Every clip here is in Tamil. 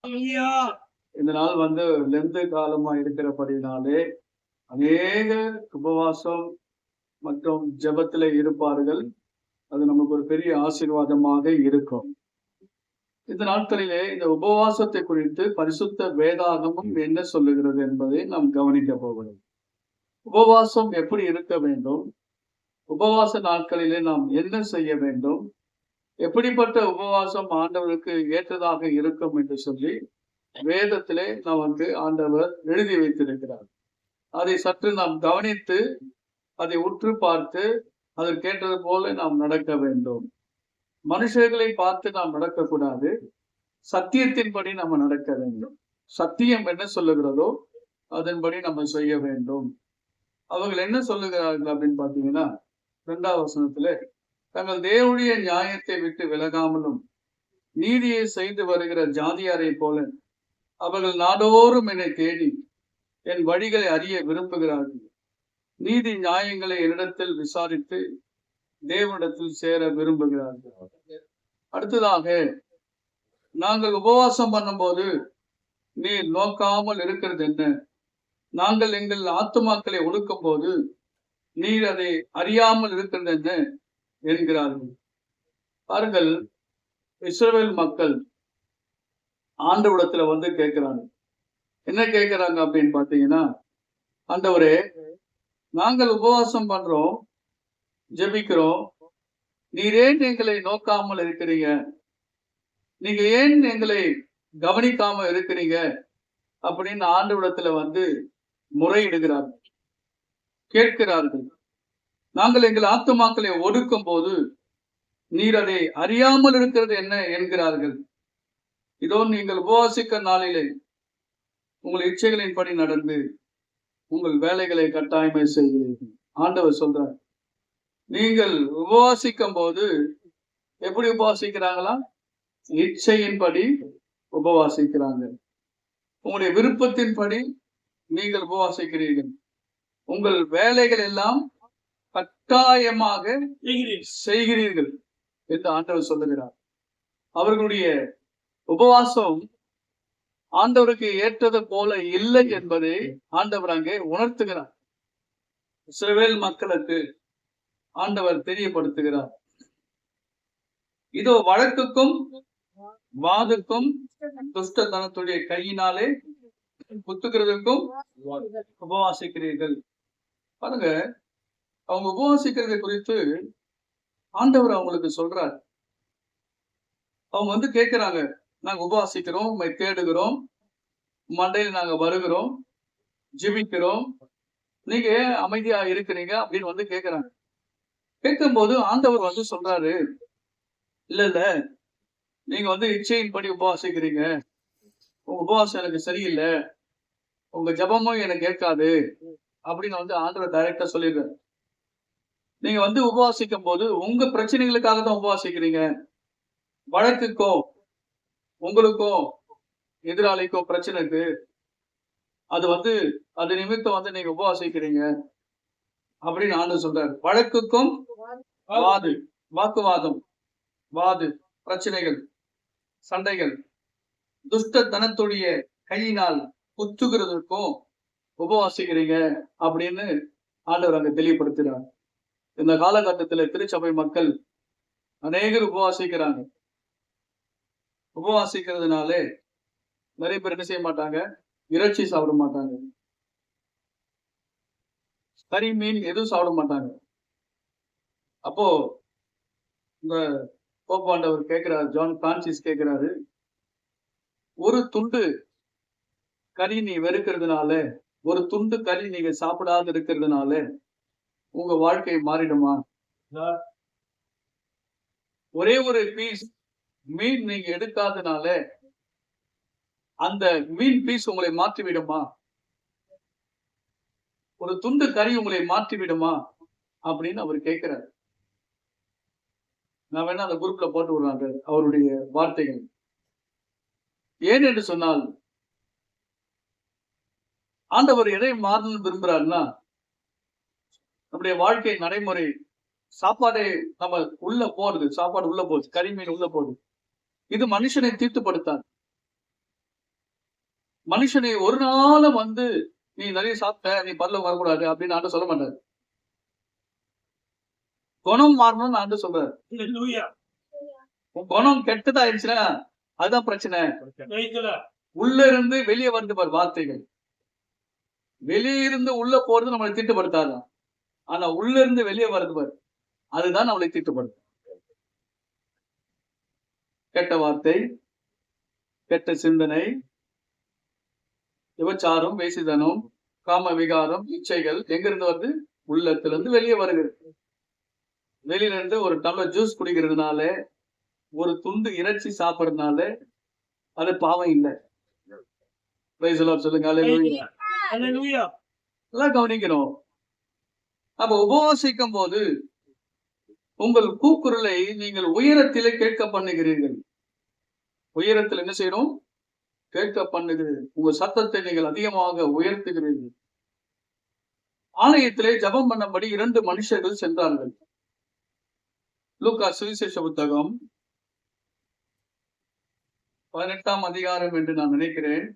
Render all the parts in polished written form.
இந்த நாள் லெந்து காலமா இருக்கிறபடினாலே அநேக உபவாசம் மற்றும் ஜெபத்துல இருப்பார்கள். அது நமக்கு ஒரு பெரிய ஆசீர்வாதமாக இருக்கும். இந்த நாட்களிலே இந்த உபவாசத்தை குறித்து பரிசுத்த வேதாகமம் என்ன சொல்லுகிறது என்பதை நாம் கவனிக்க போகிறோம். உபவாசம் எப்படி இருக்க வேண்டும்? உபவாச நாட்களிலே நாம் என்ன செய்ய வேண்டும்? எப்படிப்பட்ட உபவாசம் ஆண்டவருக்கு ஏற்றதாக இருக்கும் என்று சொல்லி வேதத்திலே நமக்கு ஆண்டவர் எழுதி வைத்திருக்கிறார். அதை சற்று நாம் கவனித்து அதை உற்று பார்த்து அதற்கேற்றது போல நாம் நடக்க வேண்டும். மனுஷர்களை பார்த்து நாம் நடக்கக்கூடாது. சத்தியத்தின்படி நம்ம நடக்க வேண்டும். சத்தியம் என்ன சொல்லுகிறதோ அதன்படி நம்ம செய்ய வேண்டும். அவர்கள் என்ன சொல்லுகிறார்கள் அப்படின்னு பார்த்தீங்கன்னா 2வது வசனத்திலே தங்கள் தேவனுடைய நியாயத்தை விட்டு விலகாமலும் நீதியை செய்து வருகிற ஜாதியாரை போல அவர்கள் நாடோறும் என்னை தேடி என் வழிகளை அறிய விரும்புகிறார்கள். நீதி நியாயங்களை என்னிடத்தில் விசாரித்து தேவனிடத்தில் சேர விரும்புகிறார்கள். அடுத்ததாக, நாங்கள் உபவாசம் பண்ணும்போது நீர் நோக்காமல் இருக்கிறது என்ன? நாங்கள் எங்கள் ஆத்துமாக்களை ஒடுக்கும் போது நீர் அதை அறியாமல் இருக்கிறது என்ன என்கிறார்கள். பாருங்கள், இஸ்ரவேல் மக்கள் ஆண்டவரிடத்துல கேட்கிறாங்க. என்ன கேட்கிறாங்க அப்படின்னு பாத்தீங்கன்னா, ஆண்டவரே, நாங்கள் உபவாசம் பண்றோம், ஜெபிக்கிறோம், நீர் ஏன் எங்களை நோக்காமல் இருக்கிறீங்க? நீங்க ஏன் எங்களை கவனிக்காம இருக்கிறீங்க அப்படின்னு ஆண்டவரிடத்துல முறையிடுகிறார்கள், கேட்கிறார்கள். நாங்கள் எங்கள் ஆத்துமாக்களை ஒடுக்கும் போது நீர் அதை அறியாமல் இருக்கிறது என்ன என்கிறார்கள். இதோ நீங்கள் உபவாசிக்க நாளிலே உங்கள் இச்சைகளின்படி நடந்து உங்கள் வேலைகளை கட்டாயமே செய்கிறீர்கள். ஆண்டவர் சொல்றார், நீங்கள் உபவாசிக்கும் போது எப்படி உபவாசிக்கிறாங்களா? இச்சையின்படி உபவாசிக்கிறாங்க. உங்களுடைய விருப்பத்தின்படி நீங்கள் உபவாசிக்கிறீர்கள். உங்கள் வேலைகள் எல்லாம் கட்டாயமாக செய்கிறீர்கள் என்று ஆண்டவர் சொல்லுகிறார். அவர்களுடைய உபவாசம் ஆண்டவருக்கு ஏற்றது போல இல்லை என்பதை ஆண்டவர் அங்கே உணர்த்துகிறார். இஸ்ரவேல் மக்களுக்கு ஆண்டவர் தெரியப்படுத்துகிறார். இதோ வழக்குக்கும் வாதுக்கும் துஷ்டத்தனத்துடைய கையினாலே குத்துக்கிறதுக்கும் உபவாசிக்கிறீர்கள். பாருங்க, அவங்க உபவாசிக்கிறதை குறித்து ஆண்டவர் அவங்களுக்கு சொல்றார். அவங்க கேட்கிறாங்க, நாங்க உபவாசிக்கிறோம், உண்மை தேடுகிறோம், மண்டையில் நாங்க வருகிறோம், ஜெபிக்கிறோம், நீங்க அமைதியா இருக்கிறீங்க அப்படின்னு கேட்கிறாங்க. கேட்கும் போது ஆண்டவர் சொல்றாரு, இல்ல நீங்க இச்சையின்படி உபவாசிக்கிறீங்க, உங்க உபவாசம் எனக்கு சரியில்லை, உங்க ஜபமும் எனக்கு கேட்காது அப்படின்னு ஆண்டவர் டைரக்டா சொல்லிடுறாரு. நீங்க உபவாசிக்கும் போது உங்க பிரச்சனைகளுக்காக தான் உபவாசிக்கிறீங்க. வழக்குக்கோ உங்களுக்கோ எதிராளிக்கோ பிரச்சனைக்கு அது அது நிமித்தம் நீங்க உபவாசிக்கிறீங்க அப்படின்னு ஆண்டவர் சொல்றாரு. வழக்குக்கும் வாக்குவாதம், பிரச்சனைகள், சண்டைகள், துஷ்டத்தனத்துடைய கையினால் குத்துகிறதுக்கும் உபவாசிக்கிறீங்க அப்படின்னு ஆண்டவர் அங்க தெளிவுபடுத்துறார். இந்த காலகட்டத்துல திருச்சபை மக்கள் அநேகர் உபவாசிக்கிறாங்க. உபவாசிக்கிறதுனாலே நிறைய பேர் என்ன செய்ய மாட்டாங்க? இறைச்சி சாப்பிட மாட்டாங்க, கறி மீன் எதுவும் சாப்பிட மாட்டாங்க. அப்போ இந்த போப்பாண்டவர் கேட்கிறாரு, ஜான் பிரான்சிஸ் கேட்கிறாரு, ஒரு துண்டு கறி நீ வெறுக்கிறதுனால, ஒரு துண்டு கறி நீங்க சாப்பிடாத இருக்கிறதுனால உங்க வாழ்க்கை மாறிடுமா? ஒரே ஒரு பீஸ் மீன் நீங்க எடுக்காதனால அந்த மீன் பீஸ் உங்களை மாற்றிவிடுமா? ஒரு துண்டு கறி உங்களை மாற்றிவிடுமா அப்படின்னு அவர் கேட்கிறார். நான் வேணா அந்த குரூப்ல போட்டு விடுறாங்க அவருடைய வார்த்தைகள். ஏன் என்று சொன்னால், ஆண்டவர் எதை மாறணும்னு விரும்புறாருன்னா, நம்முடைய வாழ்க்கை நடைமுறை, சாப்பாடு நம்ம உள்ள போறது, சாப்பாடு உள்ள போகுது, கறி மீன் உள்ள போகுது, இது மனுஷனை தீட்டுப்படுத்தாது. மனுஷனை ஒரு நாளும் வந்து நீ நிறைய சாப்பிட்ட, நீ பரலோகம் வரக்கூடாது அப்படின்னு ஆண்டு சொல்ல மாட்டாரு. குணம் மாறணும்னு ஆண்டு சொல்றாரு. உன் குணம் கெட்டதா ஆயிடுச்சுன்னா அதுதான் பிரச்சனை. உள்ள இருந்து வெளியே வந்து பாரு வார்த்தைகள். வெளியே இருந்து உள்ள போறது நம்மளை தீட்டுப்படுத்தாதான். ஆனா உள்ள இருந்து வெளியே வருது பாரு, அதுதான் நம்மளை தீட்டுப்படுத்தும். கெட்ட வார்த்தை, கெட்ட சிந்தனை, விபச்சாரம், வேசிதனம், காம விகாரம், இச்சைகள் எங்க இருந்து வருது? உள்ளத்துல இருந்து வெளியே வருகிறது. வெளியில இருந்து ஒரு டம்ளர் ஜூஸ் குடிக்கிறதுனால, ஒரு துண்டு இறைச்சி சாப்பிடுறதுனால அது பாவம் இல்லை. சொல்லுங்க. எல்லாம் கவனிக்கணும். அப்ப உபவாசிக்கும் போது உங்கள் கூக்குரலை நீங்கள் உயரத்திலே கேட்க பண்ணுகிறீர்கள். உயரத்தில் என்ன செய்யணும்? கேட்க பண்ணுகிறீர்கள். உங்க சத்தத்தை நீங்கள் அதிகமாக உயர்த்துகிறீர்கள். ஆலயத்திலே ஜபம் பண்ணபடி 2 மனுஷர்கள் சென்றார்கள். லூக்கா சுவிசேஷ புத்தகம் 18ஆம் அதிகாரம் என்று நான் நினைக்கிறேன்.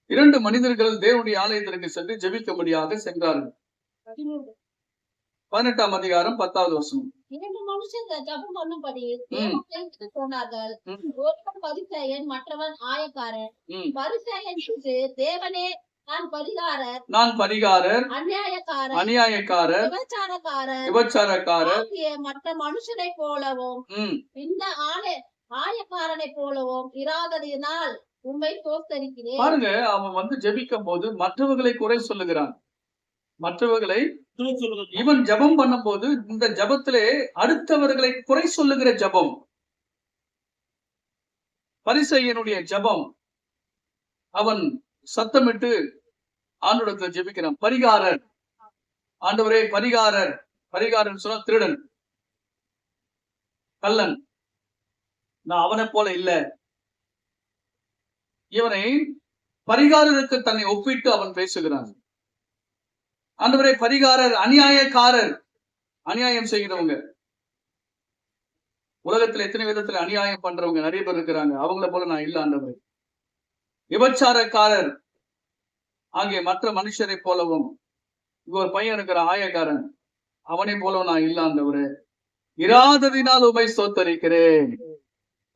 2 மனிதர்கள் தேவனுடைய ஆலயத்திற்கு சென்று ஜெபிக்கும்படியாக சென்றார்கள். 18ஆம் அதிகாரம் 10வது வசனம். 2 மனுஷர்கள் ஜெபம் பண்ணும்படி தேவனுக்கு போனார்கள். ஒருவன் பரிசேயன், மற்றவன் ஆயக்காரன். பரிசேயன் தேவனே, நான் பரிகாரர், அநியாயக்காரர், விபச்சாரக்காரர் மற்ற மனுஷனை போலவும் இந்த ஆயக்காரனை போலவும் இராததினால் உம்மை ஸ்தோத்திரிக்கிறேன். பாருங்க, அவன் வந்து ஜெபிக்கும் போது மற்றவர்களை குறை சொல்லுகிறான். மற்றவர்களை இவன் ஜெபம் பண்ணும் போது இந்த ஜெபத்திலே அடுத்தவர்களை குறை சொல்லுகிற ஜெபம். பரிசேயனுடைய ஜெபம், அவன் சத்தமிட்டு ஆண்டவரிடத்தில் ஜெபிக்கிறான். பரிகாரர், ஆண்டவரே பரிகாரர். பரிகாரன் சொன்னா திருடன், கள்ளன். நான் அவனை போல இல்ல. இவனை பரிகாரருக்கு தன்னை ஒப்பிட்டு அவன் பேசுகிறான். ஆண்டவரே பரிகாரர், அநியாயக்காரர், அநியாயம் செய்கிறவங்க. உலகத்துல எத்தனை விதத்துல அநியாயம் பண்றவங்க நிறைய பேர் இருக்கிறாங்க. அவங்கள போல நான் இல்ல ஆண்டவரே. விபச்சாரக்காரர் ஆகிய மற்ற மனுஷரை போலவும், இங்க ஒரு பையன் இருக்கிற ஆயக்காரன், அவனை போலவும் நான் இல்ல ஆண்டவரே. இராததினால் உம்மை ஸ்தோத்தரிக்கிறேன்.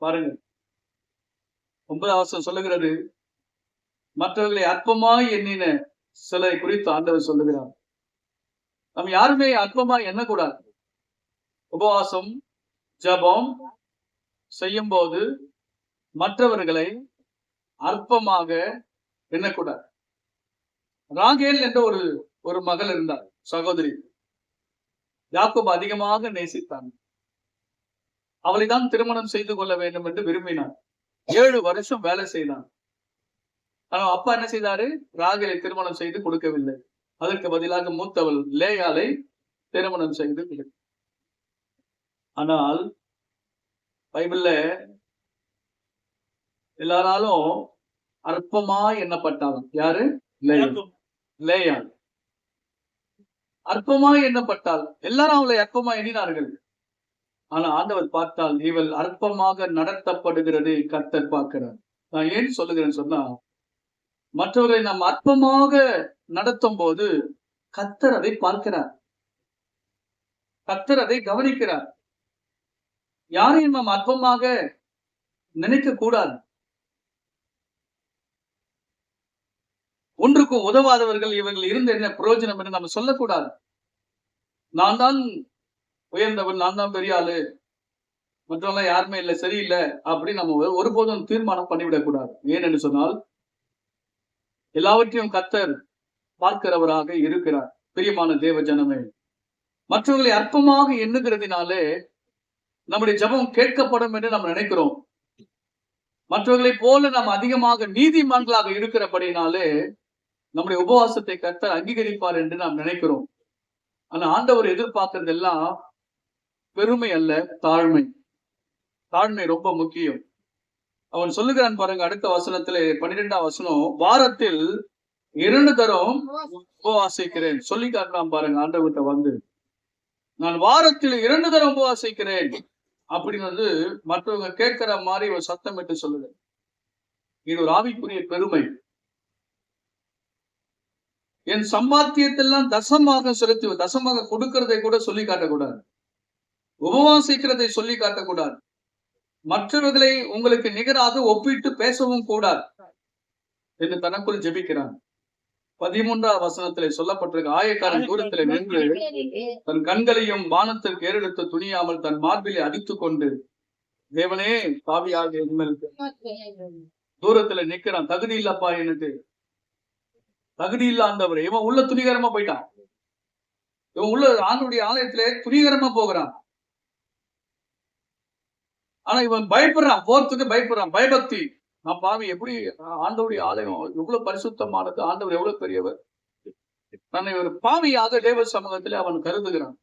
பாருங்க, 9வது வசனம் சொல்லுகிறது, மற்றவர்களை அற்பமாய் எண்ணின சிலை குறித்து ஆண்டவர் சொல்லுகிறார். நம்ம யாருமே அற்பமாய் எண்ணக்கூடாது. உபவாசம் ஜபம் செய்யும் போது மற்றவர்களை அற்பமாக எண்ணக்கூடாது. ராகேல் என்ற ஒரு மகள் இருந்தார், சகோதரி. யாக்கோபு அதிகமாக நேசித்தான். அவளை தான் திருமணம் செய்து கொள்ள வேண்டும் என்று விரும்பினார். 7 வருஷம் வேலை செய்தான். ஆனா அப்பா என்ன செய்தாரு? ராகேலை திருமணம் செய்து கொடுக்கவில்லை. அதற்கு பதிலாக மூத்தவள் லேயாலை திருமணம் செய்து கொடுத்தார். ஆனால் பைபிள்ல எல்லாராலும் அற்பமா எண்ணப்பட்டாலும் யாரு? லேயாள் அற்பமா எண்ணப்பட்டால் எல்லாரும் அவளை அற்பமா எண்ணினார்கள். ஆனா ஆண்டவர் பார்த்தால் இவள் அற்பமாக நடத்தப்படுகிறது கர்த்தர் பார்க்கிறார். நான் ஏன் சொல்லுகிறேன்னு சொன்னா, மற்றவர்களை நாம் அற்பமாக நடத்தும் போது கர்த்தர் அதை பார்க்கிறார், கர்த்தர் அதை கவனிக்கிறார். யாரையும் நாம் அற்பமாக நினைக்க கூடாது. ஒன்றுக்கும் உதவாதவர்கள் இவர்கள் இருந்து என்ன பிரயோஜனம் என்று நம்ம சொல்லக்கூடாது. நான் தான் உயர்ந்தவன், நான் தான் பெரிய ஆளு, மற்றவங்க யாருமே இல்லை, சரியில்லை அப்படின்னு நம்ம ஒருபோதும் தீர்மானம் பண்ணிவிடக் கூடாது. ஏனென்று சொன்னால் எல்லாவற்றையும் கர்த்தர் பார்க்கிறவராக இருக்கிறார். பிரியமான தேவ ஜனமே, மற்றவர்களை அற்பமாக எண்ணுகிறதுனாலே நம்முடைய ஜெபம் கேட்கப்படும் என்று நாம் நினைக்கிறோம். மற்றவர்களை போல நாம் அதிகமாக நீதிமான்களாக இருக்கிறபடினாலே நம்முடைய உபவாசத்தை கர்த்தர் அங்கீகரிப்பார் என்று நாம் நினைக்கிறோம். ஆனா ஆண்டவர் எதிர்பார்க்கிறது எல்லாம் பெருமை அல்ல, தாழ்மை. தாழ்மை ரொம்ப முக்கியம். அவன் சொல்லுகிறான் பாருங்க, அடுத்த வசனத்திலே 12ஆம் வசனம், வாரத்தில் 2 தரம் உபவாசிக்கிறேன் சொல்லி காட்டலாம் பாருங்க. ஆண்டவர்கிட்ட வந்து நான் வாரத்தில் 2 தரம் உபவாசிக்கிறேன் அப்படின்னு வந்து மற்றவங்க கேட்கிற மாதிரி ஒரு சத்தமிட்டு சொல்லுது. இது ஒரு ஆவிக்குரிய பெருமை. என் சம்பாத்தியத்தெல்லாம் தசமாக தசமாக கொடுக்கிறதை கூட சொல்லி காட்டக்கூடாது. உபவாசிக்கிறதை சொல்லி காட்டக்கூடாது. மற்றவர்களை உங்களுக்கு நிகராக ஒப்பிட்டு பேசவும் கூடாது என்று தனக்குள் ஜெபிக்கிறான். 13ஆம் வசனத்திலே சொல்லப்பட்டிருக்க, ஆயக்காரன் தூரத்திலே நின்று தன் கண்களையும் வானத்திற்கு ஏறெடுத்து துணியாமல் தன் மார்பிலே அடித்துக் கொண்டு, தேவனே பாவியாக என்மேல் தூரத்துல நிக்கிறான். தகுதி இல்லப்பா, எனக்கு தகுதி இல்லாதவர். இவன் உள்ள துணிகரமா போயிட்டான். இவன் உள்ள ஆண்டுடைய ஆலயத்திலே துணிகரமா போகிறான். ஆனா இவன் பயப்படுறான், போறதுக்கு பயப்படுறான். பயபக்தி. நான் பாவி, எப்படி ஆண்டவருடைய ஆலயம் எவ்வளவு பரிசுத்தமானது, ஆண்டவர் எவ்வளவு பெரியவர், தன்னை ஒரு பாவியாக தேவ சமூகத்திலே அவன் கருதுகிறான்.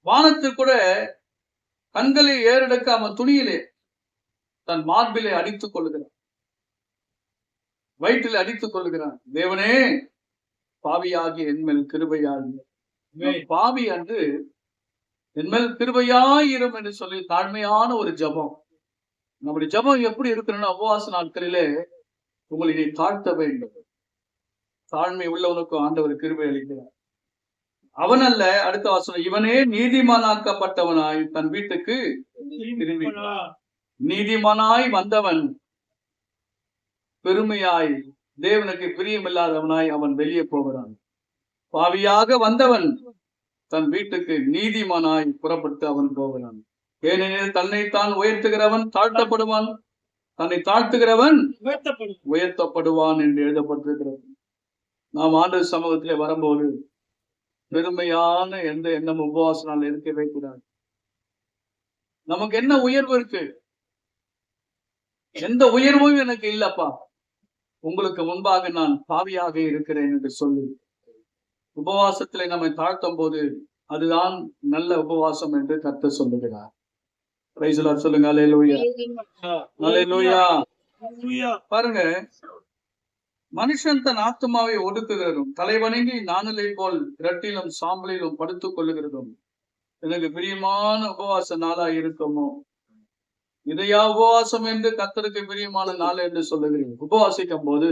வானத்தில் கூட கண்களை ஏறெடுக்க அவன் துணியிலே தன் மார்பிலே அடித்துக் கொள்ளுகிறான், வயிற்றில் அடித்துக் கொள்ளுகிறான். தேவனே பாவியாகி என்மேல் கிருபையாகி, பாவி அன்று என்மேல் கிருபையாயிரும் என்று சொல்லி தாழ்மையான ஒரு ஜபம். நம்முடைய ஜபம் எப்படி இருக்கணும்னா, உபவாச நாட்களிலே உங்களை நீ தாழ்த்த வேண்டும். தாழ்மை உள்ளவனுக்கு ஆண்டவர் கிருபை அளிக்கிறார். அவன் அல்ல, அடுத்த வாசனம், இவனே நீதிமானாக்கப்பட்டவனாய் தன் வீட்டுக்கு திரும்பி, நீதிமானாய் வந்தவன் பெருமையாய் தேவனுக்கு பிரியமில்லாதவனாய் அவன் வெளியே போகிறான். பாவியாக வந்தவன் தன் வீட்டுக்கு நீதிமானாய் புறப்பட்டு அவன் போகிறான். ஏனெனில் தன்னைத்தான் உயர்த்துகிறவன் தாழ்த்தப்படுவான், தன்னை தாழ்த்துகிறவன் உயர்த்தப்படுவான் என்று எழுதப்பட்டிருக்கிறது. நாம் ஆண்டவர் சமூகத்திலே வரும்போது பெருமையான எந்த எண்ணம் உபவாச நாள் இருக்கவே கூடாது. நமக்கு என்ன உயர்வு இருக்கு? எந்த உயர்வும் எனக்கு இல்லப்பா, உங்களுக்கு முன்பாக நான் பாவியாக இருக்கிறேன் என்று சொல்லி உபவாசத்திலே நம்மை தாழ்த்தும் போது அதுதான் நல்ல உபவாசம் என்று கர்த்தர் சொல்லுகிறார். பிரைஸ் தி லார்ட் சொல்லுங்க. அல்லேலூயா, அல்லேலூயா. பாருங்க, மனுஷன் தன் ஆத்துமாவை ஒடுக்குகிறதும் தலைவணங்கி நாணலை போல் இரட்டிலும் சாம்பலிலும் படுத்துக் கொள்ளுகிறதும் எனக்கு பிரியமான உபவாச நாளா இருக்குமோ? இதையா உபவாசம் என்று கர்த்தருக்கு பிரியமான நாள் என்று சொல்லுகிறேன். உபவாசிக்கும் போது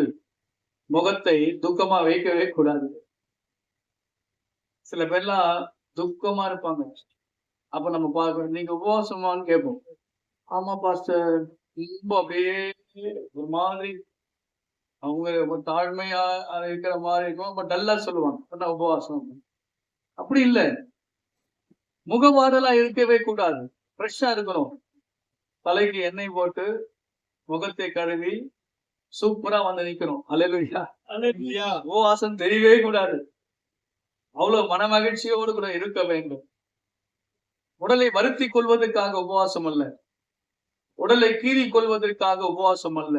முகத்தை துக்கமா வைக்கவே கூடாது. சில பேர்லாம் துக்கமா இருப்பாங்க. அப்ப நம்ம பார்க்கணும், நீங்க உபவாசமான்னு கேட்போம். ஆமா பாஸ்டர், ரொம்ப அப்படியே ஒரு மாதிரி அவங்க தாழ்மையா இருக்கிற மாதிரி இருக்கும். பட் டல்லா சொல்லுவாங்க உபவாசம். அப்படி இல்லை, முகவாடலா இருக்கவே கூடாது. ஃப்ரெஷ்ஷா இருக்கணும். தலைக்கு எண்ணெய் போட்டு முகத்தை கழுவி சூப்பரா வந்து நிக்கணும். அல்லேலூயா, அல்லேலூயா. உபவாசம் தெரியவே கூடாது. அவ்வளவு மன மகிழ்ச்சியோடு கூட இருக்க வேண்டும். உடலை வருத்தி கொள்வதற்காக உபவாசம் அல்ல, உடலை கீறி கொள்வதற்காக உபவாசம் அல்ல.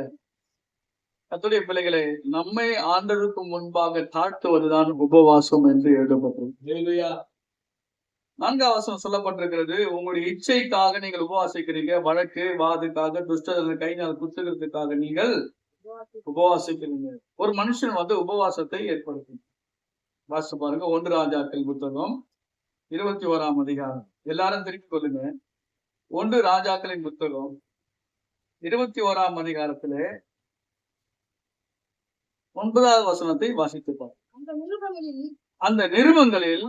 கர்த்தருடைய பிள்ளைகளே, நம்மை ஆண்டவருக்கு முன்பாக தாழ்த்துவதுதான் உபவாசம் என்று எழுதப்பட்டிருக்கு. 4ஆம் வசனம் சொல்லப்பட்டிருக்கிறது, உங்களுடைய இச்சைக்காக நீங்கள் உபவாசிக்கிறீங்க. வழக்கு வாதுக்காக, துஷ்டர்கள் கையினால் குத்துகிறதுக்காக நீங்கள் உபவாசிக்கிறீங்க. ஒரு மனுஷன் உபவாசத்தை ஏற்படுத்தும். வாசித்து பாருங்க, 1 ராஜாக்கள் புத்தகம் 21ஆம் அதிகாரம். எல்லாரும் திருப்பிக் கொள்ளுங்க. 1 ராஜாக்களின் புத்தகம் 21ஆம் அதிகாரத்திலே 9வது வசனத்தை வாசித்து பாருங்க. அந்த நிருபங்களில்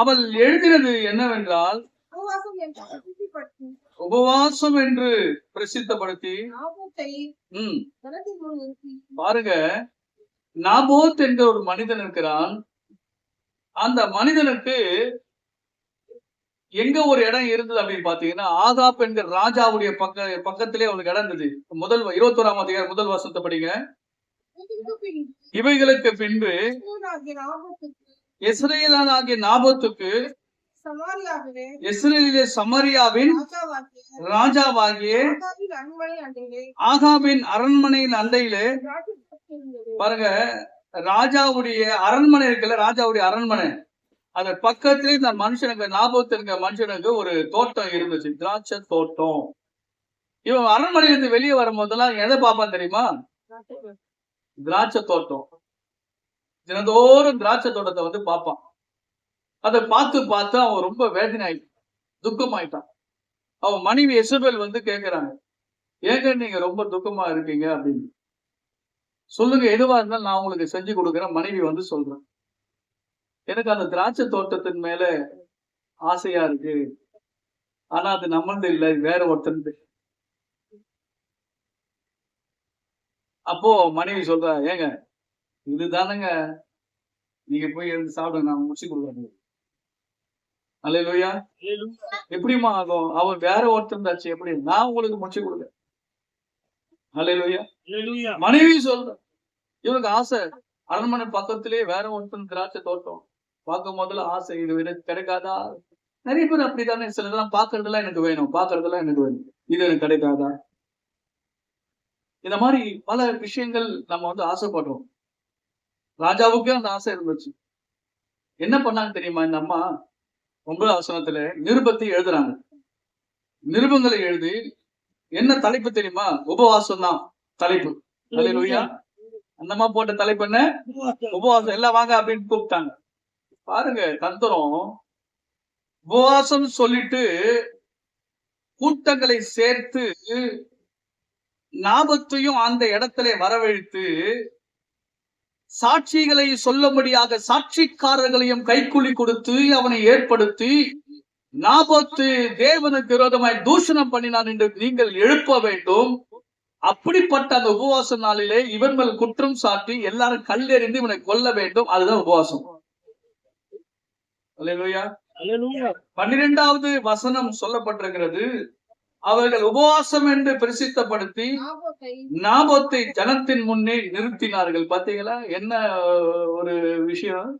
அவள் எழுதினது என்னவென்றால், உபவாசம் என்று பிரசித்தப்படுத்தி, பாருங்க, நாபோத் என்ற ஒரு மனிதன் இருக்கிறான். அந்த மனிதனுக்கு எங்க ஒரு இடம் இருந்தது அப்படின்னு பாத்தீங்கன்னா, ஆகாப் என்கிற ராஜாவுடைய பக்கத்திலே அவனுக்கு இடம் இருந்தது. 21ஆம் அதிகாரம் 1 வசனத்தை படிங்க. இவைகளுக்கு பின்பு இஸ்ரவேலாகிய நாபோத்துக்கு இஸ்ரவேலிலே சமாரியாவின் ராஜாவாகிய ஆகாபின் அரண்மனையின் அண்டையிலே, பாருங்க, ராஜாவுடைய அரண்மனை இருக்குல்ல, ராஜாவுடைய அரண்மனை, அந்த பக்கத்திலே இந்த மனுஷனுக்கு, நாபோத் என்கிற மனுஷனுக்கு ஒரு தோட்டம் இருந்துச்சு, திராட்சை தோட்டம். இவன் அரண்மனையிலிருந்து வெளியே வரும்போதெல்லாம் எதை பார்ப்பான் தெரியுமா? திராட்சை தோட்டம். தினந்தோறும் திராட்சை தோட்டத்தை பார்ப்பான். அதை பார்த்து அவன் ரொம்ப வேதனை ஆயிட்டான், துக்கமாயிட்டான். அவன் மனைவி எசபேல் கேட்கிறாங்க, ஏங்க நீங்க ரொம்ப துக்கமா இருக்கீங்க அப்படின்னு. சொல்லுங்க, எதுவா இருந்தாலும் நான் உங்களுக்கு செஞ்சு கொடுக்குறேன். மனைவி வந்து சொல்றேன், எனக்கு அந்த திராட்சை தோட்டத்தின் மேல ஆசையா இருக்கு. ஆனா அது நம்மளது இல்ல, வேற ஒருத்தன். அப்போ மனைவி சொல்றா, ஏங்க இதுதானங்க, நீங்க போய் எழுந்து சாப்பிடுங்க, நான் முடிச்சு கொடுக்குறேன். அல்லேலூயா. எப்படிமா ஆகும்? அவன் வேற ஒருத்தன் தாச்சு, எப்படி நான் உங்களுக்கு முடிச்சு கொடுக்குறேன். அல்லேலூயா. மனைவி சொல்ற, இவனுக்கு ஆசை, அரண்மனை பக்கத்திலேயே வேற ஒருத்தன் திராட்சை தோட்டம். பார்க்கும் முதல்ல ஆசை, இது கிடைக்காதா? நிறைய பேர் அப்படித்தானே, சிலதெல்லாம் பாக்குறதெல்லாம் எனக்கு வேணும், பாக்குறதெல்லாம் எனக்கு வேணும், இது எனக்கு கிடைக்காதா? இந்த மாதிரி பல விஷயங்கள் நம்ம வந்து ஆசைப்படுறோம். ராஜாவுக்கே அந்த ஆசை இருந்துச்சு. என்ன பண்ணாங்க தெரியுமா இந்த அம்மா? 9வது வசனத்துல நிருபத்தை எழுதுறாங்க. நிருபங்களை எழுதி என்ன தலைப்பு தெரியுமா? உபவாசம் தான் தலைப்பு. அல்லேலூயா. அந்த அம்மா போட்ட தலைப்பு என்ன? உபவாசம். எல்லாம் வாங்க அப்படின்னு கூப்பிட்டாங்க. பாருங்க, கர்த்தரும் உபவாசம் சொல்லிட்டு கூட்டங்களை சேர்த்து நாபத்தையும் அந்த இடத்துல வரவழைத்து சாட்சிகளை சொல்லும்படியாக சாட்சிக்காரர்களையும் கைக்கூலி கொடுத்து அவனை ஏற்படுத்தி, நாபோத்து தேவனுக்கு விரோதமாய் தூஷணம் பண்ணினான் என்று நீங்கள் எழுப்ப வேண்டும். அப்படிப்பட்ட அந்த உபவாச நாளிலே இவன் மேல் குற்றம் சாட்டி எல்லாரும் கல்லெறிந்து இவனை கொல்ல வேண்டும். அதுதான் உபவாசம். அல்லேலூயா. 12வது வசனம் சொல்லப்பட்டிருக்கிறது, அவர்கள் உபவாசம் என்று பிரசித்தப்படுத்தி நாபோத்தை ஜனத்தின் முன்னே நிறுத்தினார்கள். பாத்தீங்களா என்ன ஒரு விஷயம்?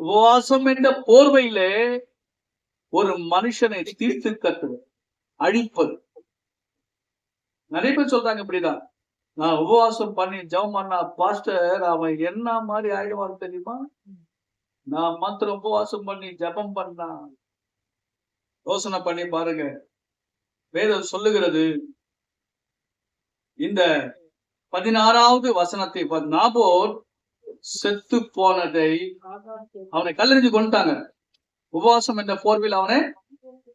உபவாசம் என்ற போர்வையிலே ஒரு மனுஷனை தீர்த்து கட்டுவது, அழிப்பது. நிறைய பேர் சொல்றாங்க இப்படிதான், நான் உபவாசம் பண்ணி ஜெபம் பண்ணா பாஸ்டர் அவன் என்ன மாதிரி ஆயிடுவான் தெரியுமா? நான் மாத்திரம் உபவாசம் பண்ணி ஜெபம் பண்ணா. யோசனை பண்ணி பாருங்க. வேதம் சொல்லுகிறது, இந்த 16வது வசனத்தை, நாபோத் செத்து போனதை அவனை கல்லெறிஞ்சு கொண்டுட்டாங்க. உபவாசம் என்ற போர்வில் அவனை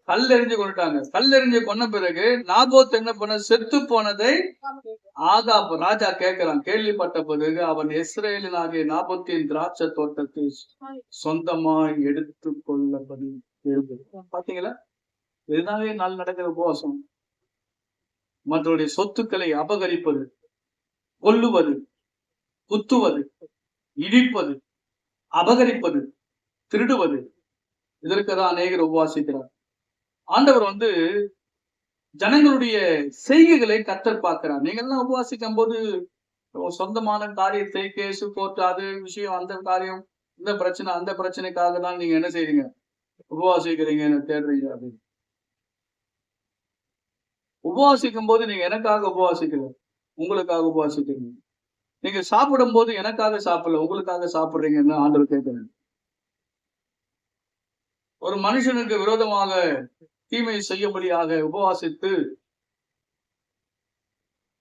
கல்லெறிஞ்சு கொண்டுட்டாங்க. கல்லெறிஞ்சு கொன்ன பிறகு நாபோத் என்ன பண்ண? செத்து போனதை ஆகாப் ராஜா கேட்கிறான். கேள்விப்பட்ட பிறகு அவன் இஸ்ரவேலின் ஆகிய நாபோத்தின் திராட்சை தோட்டத்தை சொந்தமாய் எடுத்துக் கொள்ளபடி எழுதுகிறான். பாத்தீங்களா? இதுதானே நாள் நடக்கிற உபவாசம். மற்றவருடைய சொத்துக்களை அபகரிப்பது, கொல்லுவது, குத்துவது, இடிப்பது, அபகரிப்பது, திருடுவது, இதற்குதான் அநேகர் உபவாசிக்கிறார். ஆண்டவர் வந்து ஜனங்களுடைய செய்கைகளை கர்த்தர் பார்க்கிறார். நீங்க எல்லாம் உபவாசிக்கும் போது சொந்தமான காரியத்தை, கேசு கோர்ட், அது விஷயம், அந்த காரியம், இந்த பிரச்சனை, அந்த பிரச்சனைக்காக தான் நீங்க என்ன செய்றீங்க? உபவாசிக்கிறீங்க, தேடுறீங்க அப்படின்னு. உபவாசிக்கும் போது நீங்க எனக்காக உபவாசிக்கல, உங்களுக்காக உபவாசிக்கிறீங்க. நீங்க சாப்பிடும் போது எனக்காக சாப்பிடல, உங்களுக்காக சாப்பிடுறீங்கன்னு ஆண்டவர் கேட்கிறேன். ஒரு மனுஷனுக்கு விரோதமாக தீமை செய்யும்படியாக உபவாசித்து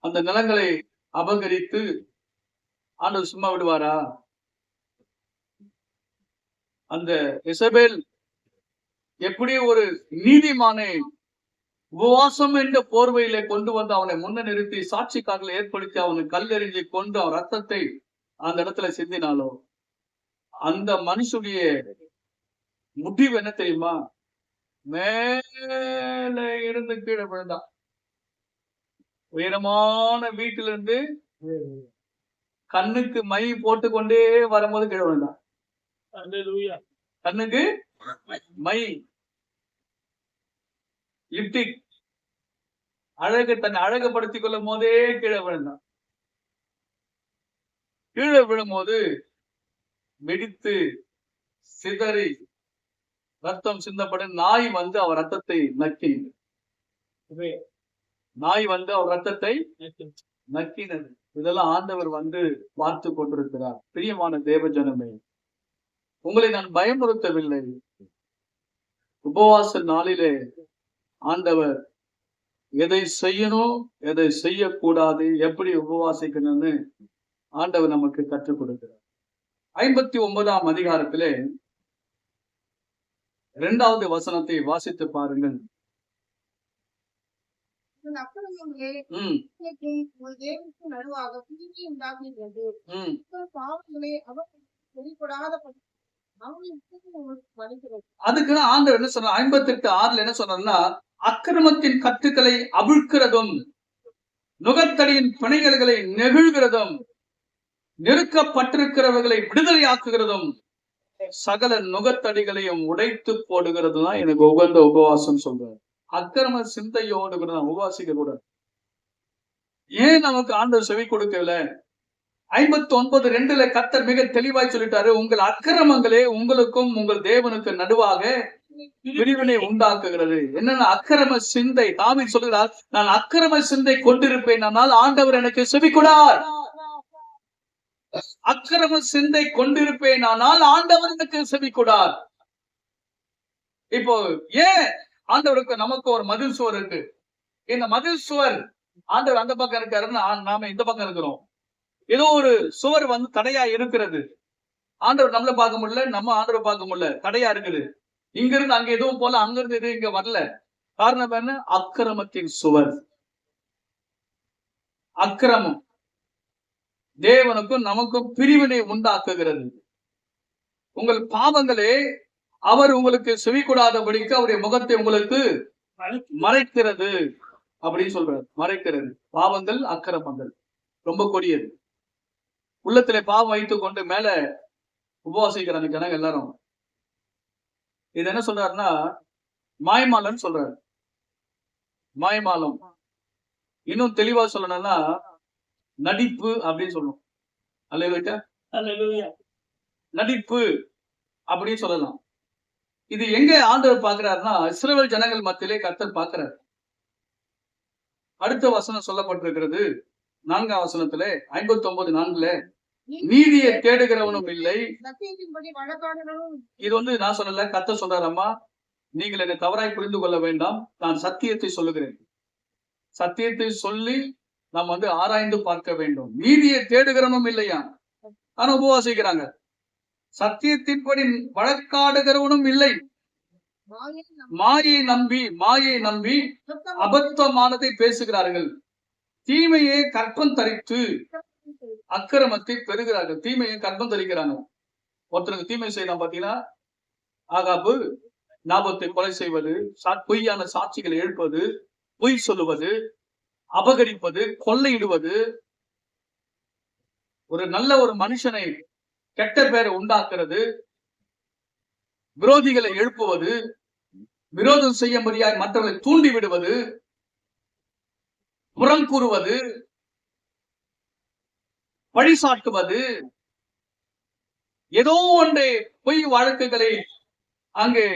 அந்த நிலங்களை அபகரித்து ஆண்டவர் சும்மா விடுவாரா? அந்த இசபேல் எப்படி ஒரு நீதிமானை உபவாசம் என்ற போர்வையில கொண்டு வந்து அவனை முன்ன நிறுத்தி சாட்சிக்காரர்களை ஏற்படுத்தி அவனை கல்லெறிஞ்சு கொண்டு அவன் ரத்தத்தை அந்த இடத்துல சிந்தினாலோ, அந்த மனுஷனுடைய முடிவு என்ன தெரியுமா? மேல இருந்து கீழே விழுந்தான். உயரமான வீட்டிலிருந்து கண்ணுக்கு மை போட்டுக்கொண்டே வரும்போது கீழே விழுந்தான். கண்ணுக்கு மை, லிப்டிக், தன்னை அழகுபடுத்திக் கொள்ளும் போதே கீழே விழுந்தான். கீழே விழும்போது வெடித்து சிதறி ரத்தம் சிந்தப்படும். நாய் வந்து அவர் ரத்தத்தை நக்கினது. நாய் வந்து அவர் ரத்தத்தை நக்கினது. இதெல்லாம் ஆண்டவர் வந்து பார்த்து கொண்டிருக்கிறார். பிரியமான தேவ ஜனமே, உங்களை நான் பயமுறுத்தவில்லை. உபவாச நாளிலே ஆண்டவர் எதை செய்யணும், எதை செய்யக்கூடாது, எப்படி உபவாசிக்கணும்னு ஆண்டவர் நமக்கு கற்றுக் கொடுக்கிறார். 59ஆம் அதிகாரத்திலே 2வது வசனத்தை வாசித்து பாருங்கள். நடுவாக பிரிவினை உண்டாக்குகிறது. பாவங்களை அவர் வெளிப்படாத அதுக்கு ஆண்டவர் என்ன சொன்னார்? 58:6 என்ன சொன்னார்னா, அக்கிரமத்தின் கட்டுக்களை அவிழ்க்கிறதும் நுகத்தடியின் பிணைகளை நெகிழ்கிறதும் நெருக்கப்பட்டிருக்கிறவர்களை விடுதலையாக்குகிறதும் சகல நுகத்தடிகளையும் உடைத்து போடுகிறது தான் எனக்கு உகந்த உபவாசம் சொல்றாரு. அக்கிரம சிந்தையோடு கூட நான் உபவாசிக்க கூட. ஏன் நமக்கு ஆண்டவர் செவி கொடுக்கல? 59:2 கர்த்தர் மிக தெளிவாய் சொல்லிட்டாரு, உங்கள் அக்கிரமங்களே உங்களுக்கும் உங்கள் தேவனுக்கு நடுவாக பிரிவினை உண்டாக்குகிறது. என்னன்னா அக்கிரம சிந்தை. தாவீது சொல்கிறார், நான் அக்கிரம சிந்தை கொண்டிருப்பேன், ஆனால் ஆண்டவர் எனக்கு செவி கொடார். அக்கிரம சிந்தை கொண்டிருப்பேன், ஆனால் ஆண்டவர் எனக்கு செவி கொடார். இப்போ ஏன் ஆண்டவருக்கு நமக்கு ஒரு மதில் சுவர் இருக்கு. இந்த மதில் சுவர் ஆண்டவர் அந்த பக்கம் இருக்காருன்னு நாம இந்த பக்கம் இருக்கிறோம். ஏதோ ஒரு சுவர் தடையா இருக்கிறது. ஆண்டவர் நம்மள பார்க்க முடியல, நம்ம ஆண்டவர் பார்க்க முடியல, தடையா இருக்குது. இங்க இருந்து அங்க எதுவும் போல, அங்க இருந்து எதுவும் இங்க வரல. காரணம் என்ன? அக்கிரமத்தின் சுவர். அக்கிரமம் தேவனுக்கும் நமக்கும் பிரிவினை உண்டாக்குகிறது. உங்கள் பாவங்களே அவர் உங்களுக்கு செவி கொடாதபடிக்கு அவருடைய முகத்தை உங்களுக்கு மறைக்கிறது அப்படின்னு சொல்றாரு. மறைக்கிறது. பாவங்கள் அக்கிரமங்கள் ரொம்ப கொடியது. உள்ளத்திலே பாவம் வைத்துக் கொண்டு மேல உபவாசிக்கிறாங்க ஜனங்க எல்லாரும். இது என்ன சொல்றாருன்னா மாய்மாலன்னு சொல்றாரு. மாய்மாலம். இன்னும் தெளிவா சொல்லணும்னா நடிப்பு அப்படின்னு சொல்லணும். அல்லேலூயா. நடிப்பு அப்படின்னு சொல்லலாம். இது எங்க ஆண்டவர் பார்க்கிறாருன்னா இஸ்ரவேல் ஜனங்கள் மத்தியிலே கர்த்தர் பார்க்கிறார். அடுத்த வசனம் சொல்லப்பட்டிருக்கிறது 4ஆம் வசனத்திலே 59:4 நீதியை தேடுகிறவனும் இல்லை. இது நான் சொல்லல, கர்த்தர் சொல்றாரு, அம்மா நீங்கள் என்னை தவறாய் புரிந்து கொள்ள வேண்டாம், நான் சத்தியத்தை சொல்லுகிறேன். சத்தியத்தை சொல்லி நாம் ஆராய்ந்து பார்க்க வேண்டும். நீதியை தேடுகிறவனும் இல்லையா, ஆனா உபவாசிக்கிறாங்க. சத்தியத்தின்படி வழக்காடுகிறவனும் இல்லை. மாயை நம்பி அபத்தமானதை பேசுகிறார்கள். தீமையை கற்பம் தரித்து அக்கிரமத்தை பெறுகிறார்கள். தீமையை கற்பம் தரிக்கிறாங்க. ஒருத்தருக்கு தீமை செய்யலாம். பாத்தீங்கன்னா ஆகாபு நாபத்தை கொலை செய்வது, பொய்யான சாட்சிகளை எழுப்பது, பொய் சொல்லுவது, அபகரிப்பது, கொள்ளையிடுவது, ஒரு நல்ல ஒரு மனுஷனை கெட்ட பேரை உண்டாக்குறது, விரோதிகளை எழுப்புவது, விரோதம் செய்யும்படியாய் மற்றவர்களை தூண்டி விடுவது, புறம் கூறுவது, பழிசாட்டுவது, ஏதோ ஒன்றை பொய் வழக்குகளை அங்கே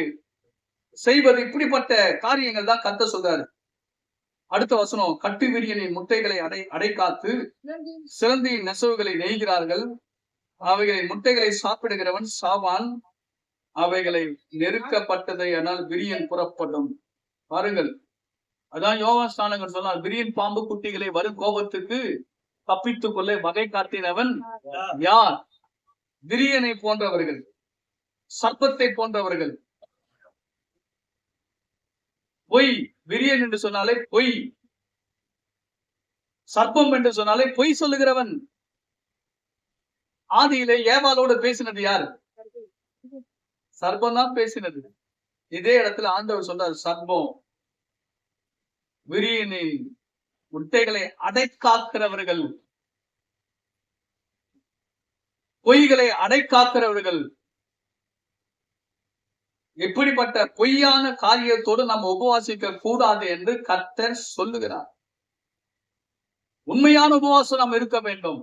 செய்வது, இப்படிப்பட்ட காரியங்கள் தான் கர்த்தர் சொல்றாரு. அடுத்த வசனம், கட்டு விரியனின் முட்டைகளை அடைக்காத்து சிலந்தியின் நெசவுகளை நெய்கிறார்கள். அவைகளை முட்டைகளை சாப்பிடுகிறவன் சாவான். அவைகளை நெருக்கப்பட்டதை ஆனால் விரியன் புறப்படும். பாருங்கள், அதான் யோவான் ஸ்நானகர் சொன்னார், விரியன் பாம்பு குட்டிகளை வரும் கோபத்துக்கு தப்பித்துக் கொள்ள வகை காட்டினவன் யார்? விரியனை போன்றவர்கள், சர்ப்பத்தை போன்றவர்கள். பொய். விரியன் என்று சொன்னாலே பொய். சர்ப்பம் என்று சொன்னாலே பொய் சொல்லுகிறவன். ஆதியிலே ஏவாளோடு பேசினது யார்? சர்ப்பம் தான் பேசினது. இதே இடத்துல ஆண்டவர் சொன்னார், சர்ப்பம் விரியனை முட்டைகளை அடைக்காக்கிறவர்கள், பொய்களை அடைக்காக்கிறவர்கள். இப்படிப்பட்ட பொய்யான காரியத்தோடு நாம் உபவாசிக்க கூடாது என்று கர்த்தர் சொல்லுகிறார். உண்மையான உபவாசம் நாம் இருக்க வேண்டும்.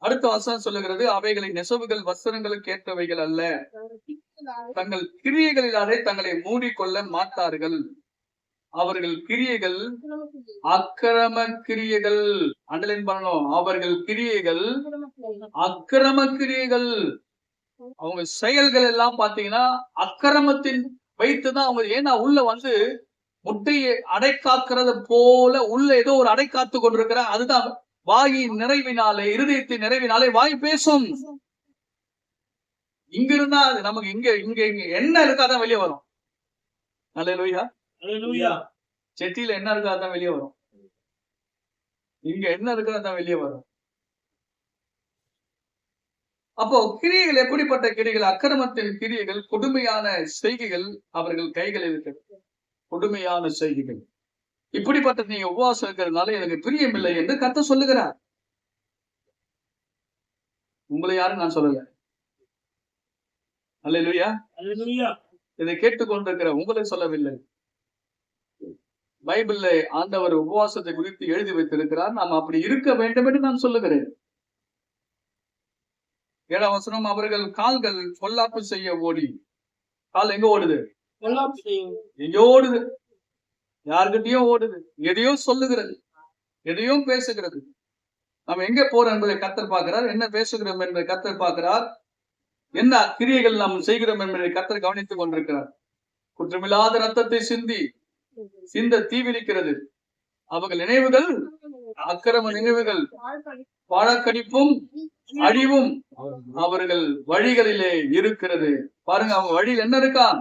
அடுத்த வசனம் சொல்லுகிறது, அவைகளை நெசவுகள் வஸ்திரங்களுக்கு ஏற்றவைகள் அல்ல, தங்கள் கிரியைகளிலாலே தங்களை மூடிக்கொள்ள மாட்டார்கள். அவர்கள் கிரியைகள் அக்கிரம கிரியைகள். அண்டலின் பண்ணணும், அவர்கள் கிரியைகள் அக்கிரம கிரியைகள். அவங்க செயல்கள் எல்லாம் பாத்தீங்கன்னா அக்கிரமத்தின் வைத்துதான் அவங்க. ஏன்னா உள்ள முட்டையை அடைக்காக்குறது போல உள்ள ஏதோ ஒரு அடைக்காத்து கொண்டிருக்கிற. அதுதான் வாயின் நிறைவினாலே, இருதயத்தின் நிறைவினாலே வாய் பேசும். இங்க இருந்தா அது நமக்கு இங்க இங்க இங்க என்ன இருக்காதான் வெளியே வரும். அல்லேலூயா. செட்டியில என்ன இருக்கோ அதான் வெளியே வரும். இங்க என்ன இருக்கோ அதான் வெளியே வரும். அப்போ கிரியைகள் எப்படிப்பட்ட கிரியைகள்? அக்கிரமத்தின் கிரியைகள், கொடுமையான செய்கைகள் அவர்கள் கைகளில் இருக்கிறது. கொடுமையான செய்கைகள். இப்படிப்பட்ட நீங்க உபவாசம் இருக்கிறதுனால எனக்கு பிரியமில்லை என்று கர்த்தர் சொல்லுகிறார். உங்களை யாரும் நான் சொல்லல. அல்லேலூயா. இதை கேட்டுக்கொண்டிருக்கிற உங்களை சொல்லவில்லை. பைபிள்ல ஆண்டவர் உபவாசத்தை குறித்து எழுதி வைத்திருக்கிறார். நாம் அப்படி இருக்க வேண்டும் என்று நான் சொல்லுகிறேன். 7ஆம் வசனம், அவர்கள் கால்கள் பொல்லாப்பு செய்ய ஓடி. கால் எங்க ஓடுது? எங்கோ ஓடுது. யாருக்கிட்டையும் ஓடுது. எதையோ சொல்லுகிறது, எதையும் பேசுகிறது. நம்ம எங்க போறோம் என்பதை கர்த்தர் பார்க்கிறார். என்ன பேசுகிறோம் என்பதை கர்த்தர் பார்க்கிறார். என்ன கிரியைகள் நாம் செய்கிறோம் என்பதை கர்த்தர் கவனித்துக் கொண்டிருக்கிறார். குற்றமில்லாத ரத்தத்தை சிந்த தீவிரிக்கிறது. அவர்கள் நினைவுகள் அக்கிரம நினைவுகள், பாழக்கடிப்பும் அழிவும் அவர்கள் வழிகளிலே இருக்கிறது. பாருங்க, அவங்க வழியில் என்ன இருக்கான்?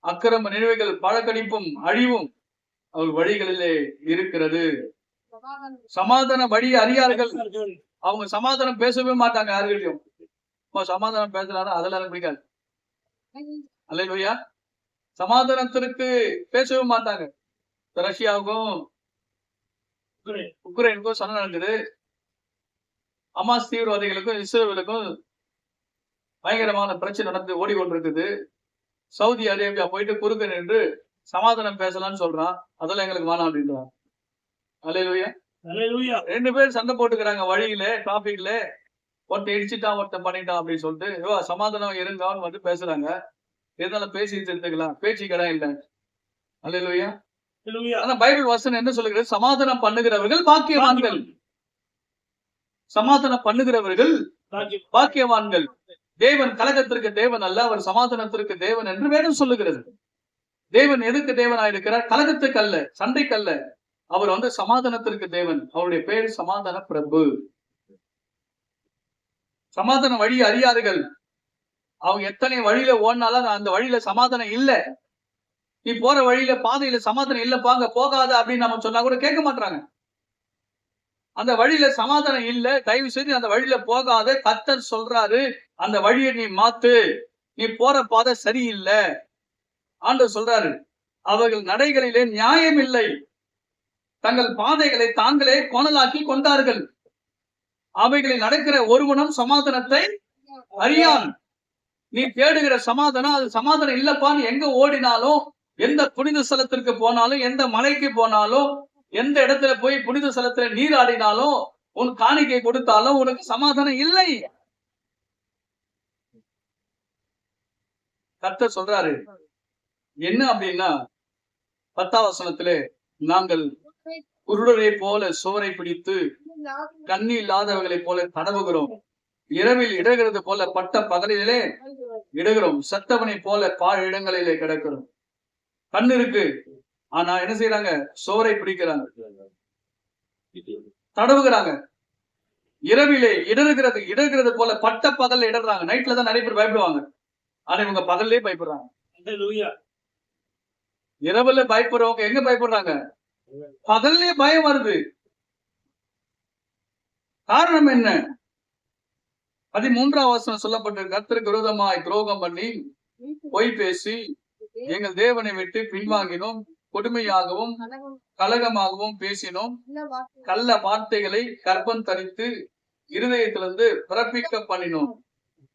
அக்கிரம நினைவுகள், பாழக்கடிப்பும் அழிவும் அவர்கள் வழிகளிலே இருக்கிறது. சமாதான வழி அறியார்கள். அவங்க சமாதானம் பேசவே மாட்டாங்க யாருக்கிட்டையும். சமாதானம் பேசுறாரு, அதெல்லாம் எனக்கு பிடிக்காது. அல்லேலூயா. சமாதானத்திற்கு பேசவே மாட்டாங்க. ரஷ்யாவுக்கும் உக்ரைனுக்கும் சண்டை நடக்குது. ஹமாஸ் தீவிரவாதிகளுக்கும் இஸ்ரேலுக்கும் பயங்கரமான பிரச்சனை நடந்து ஓடிக்கொண்டிருக்குது. சவுதி அரேபியா போயிட்டு குறுக்க நின்று சமாதானம் பேசலாம்னு சொல்றான். அதெல்லாம் எங்களுக்கு வேணாம் அப்படின்றான். அல்லேலூயா. 2 பேர் சண்டை போட்டுக்கிறாங்க வழியில, டிராபிக்ல. ஒருத்தன் இடிச்சுட்டான், ஒருத்தன் பண்ணிட்டான் அப்படின்னு சொல்லிட்டு சமாதானம் இருங்கன்னு வந்து பேசுறாங்க. இருந்தாலும் பேசி தெரிஞ்சுக்கலாம், பேச்சு கடை இல்லை. அல்லேலூயா. ஆனா பைபிள் வசனம் என்ன சொல்லுகிறது? சமாதானம் பண்ணுகிறவர்கள் பாக்கியவான்கள். சமாதானம் பண்ணுகிறவர்கள் பாக்கியவான்கள். தேவன் கலகத்திற்கு தேவன் அல்ல, அவர் சமாதானத்திற்கு தேவன் என்று வேதம் சொல்லுகிறது. தேவன் எதுக்கு தேவனாயிருக்கிறார்? கலகத்துக்கு அல்ல, சண்டைக்கு அல்ல. அவர் வந்து சமாதானத்திற்கு தேவன். அவருடைய பேர் சமாதான பிரபு. சமாதான வழி அறியார்கள். அவங்க எத்தனை வழியில ஓடினாலும் அந்த வழியில சமாதானம் இல்ல. நீ போற வழியில பாதையில சமாதானம் இல்லப்பா, அங்க போகாத அப்படின்னு நம்ம சொன்னா கூட கேட்க மாட்டாங்க. அந்த வழியில சமாதானம் இல்ல, தயவு செய்து அந்த வழியில போகாத. கர்த்தர் சொல்றாரு, அந்த வழியை நீ மாத்து, நீ போற பாதை சரியில்லை. ஆண்டவர் சொல்றாரு, அவர்கள் நடைகளிலே நியாயம் இல்லை, தங்கள் பாதைகளை தாங்களே கோணலாக்கி கொண்டார்கள். அவைகளில் நடக்கிற ஒருவனும் சமாதானத்தை அறியான். நீ தேடுகிற சமாதானம் அது சமாதானம் இல்லப்பான்னு எங்க ஓடினாலும், எந்த புனித ஸ்தலத்திற்கு போனாலும், எந்த மலைக்கு போனாலும், எந்த இடத்துல போய் புனித ஸ்தலத்துல நீராடினாலும், உன் காணிக்கை கொடுத்தாலும் உனக்கு சமாதானம் இல்லை. கர்த்தர் சொல்றாரு என்ன அப்படின்னா, 10ஆம் வசனத்திலே, நாங்கள் குருடரை போல சுவரை பிடித்து கண்ணி இல்லாதவர்களை போல தடவுகிறோம். இரவில் இடகிறது போல பட்ட பகலிலே இடுகிறோம். சத்தவனை போல பாழ் இடங்களிலே கிடக்கிறோம். கண் இருக்கு, ஆனா என்ன செய்யறாங்க? சோரை பிடிக்கிறாங்க, தடவுகிறாங்க. இரவிலே இடர்கிறது போல பட்ட பகல்ல இடறாங்க. நைட்ல தான் நிறைய பேர் பயப்படுவாங்க, ஆனா இவங்க பகல்லே பயப்படுறாங்க. இரவுல பயப்படுறவங்க எங்க பயப்படுறாங்க? பகல்லே பயம் வருது. காரணம் என்ன? 13ஆம் வசனம் சொல்லப்பட்டிருக்க, கர்த்தருக்கு விரோதமாய் துரோகம் பண்ணி பொய் பேசி எங்கள் தேவனை விட்டு பின்வாங்கினோம், கொடுமையாகவும் கலகமாகவும் பேசினோம், கள்ள வார்த்தைகளை கர்ப்பம் தரித்து இருதயத்திலிருந்து பிறப்பிக்க பண்ணினோம்.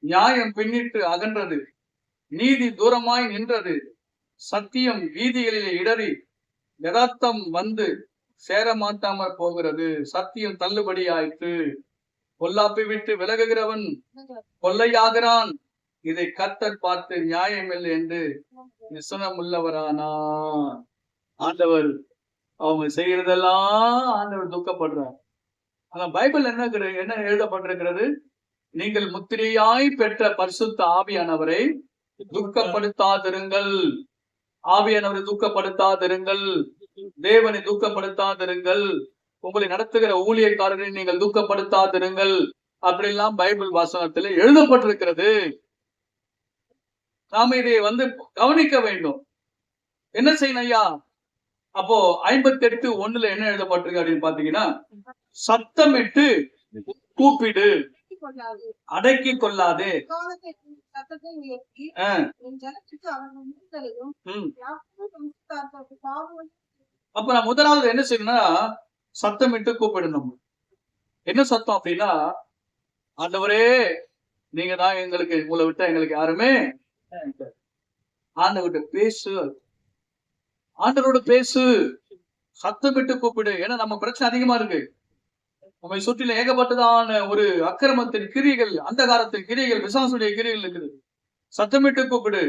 நியாயம் பின்னிட்டு அகன்றது, நீதி தூரமாய் நின்றது, சத்தியம் வீதிகளிலே இடறி யதார்த்தம் வந்து சேரமாட்டாமற் போகிறது. சத்தியம் தள்ளுபடி ஆயிற்று. பொல்லாப்பை விட்டு விலகுகிறவன் கொள்ளையாகிறான். இதை கர்த்தர் பார்த்து நியாயமில்லை என்று விசனம் உள்ளவரானார். ஆண்டவர் அவங்க செய்யறதெல்லாம் ஆண்டவர் துக்கப்படுறார். ஆனா பைபிள் என்ன எழுதப்பட்டிருக்கிறது? நீங்கள் முத்திரையாய் பெற்ற பரிசுத்த ஆவியானவரை துக்கப்படுத்தாதிருங்கள். ஆவியானவரை துக்கப்படுத்தாதிருங்கள். தேவனை துக்கப்படுத்தாதிருங்கள். உங்களை நடத்துகிற ஊழியக்காரரை நீங்கள் துக்கப்படுத்தாதிருங்கள். அப்படிலாம் பைபிள் வாசகத்தில் எழுதப்பட்டிருக்கிறது. நாம இதை கவனிக்க வேண்டும். என்ன செய்யணும் ஐயா? அப்போ 58:1 என்ன எழுதப்பட்டிருக்கு அப்படின்னு பாத்தீங்கன்னா, சத்தமிட்டு கூப்பிடு, கொள்ளாது. அடக்கி கொள்ளாதே. காலத்தை சத்தத்தை உயர்த்தி என் ஜனத்துக்கு அவர்கள் மீட்கலையும் யாக்கோபு வம்சத்தாருக்கு பாவங்களையும் அப்ப நான் முதலாவது என்ன செய்யணும்னா, சத்தமிட்டு கூப்பிடணும். என்ன சத்தம் அப்படின்னா, ஆண்டவரே நீங்க தான் எங்களுக்கு, உங்களை விட்டா எங்களுக்கு யாருமே. ஆண்டவர்கிட்ட பேசு, ஆண்டவரோட பேசு, சத்தமிட்டு கூப்பிடு. ஏன்னா நம்ம பிரச்சனை அதிகமா இருக்கு. நம்மை சுற்றில ஏகப்பட்டதான ஒரு அக்கிரமத்தின் கிரியைகள், அந்தகாரத்தின் கிரியைகள், பிசாசுடைய கிரியைகள் இருக்குது. சத்தமிட்டு கூப்பிடு,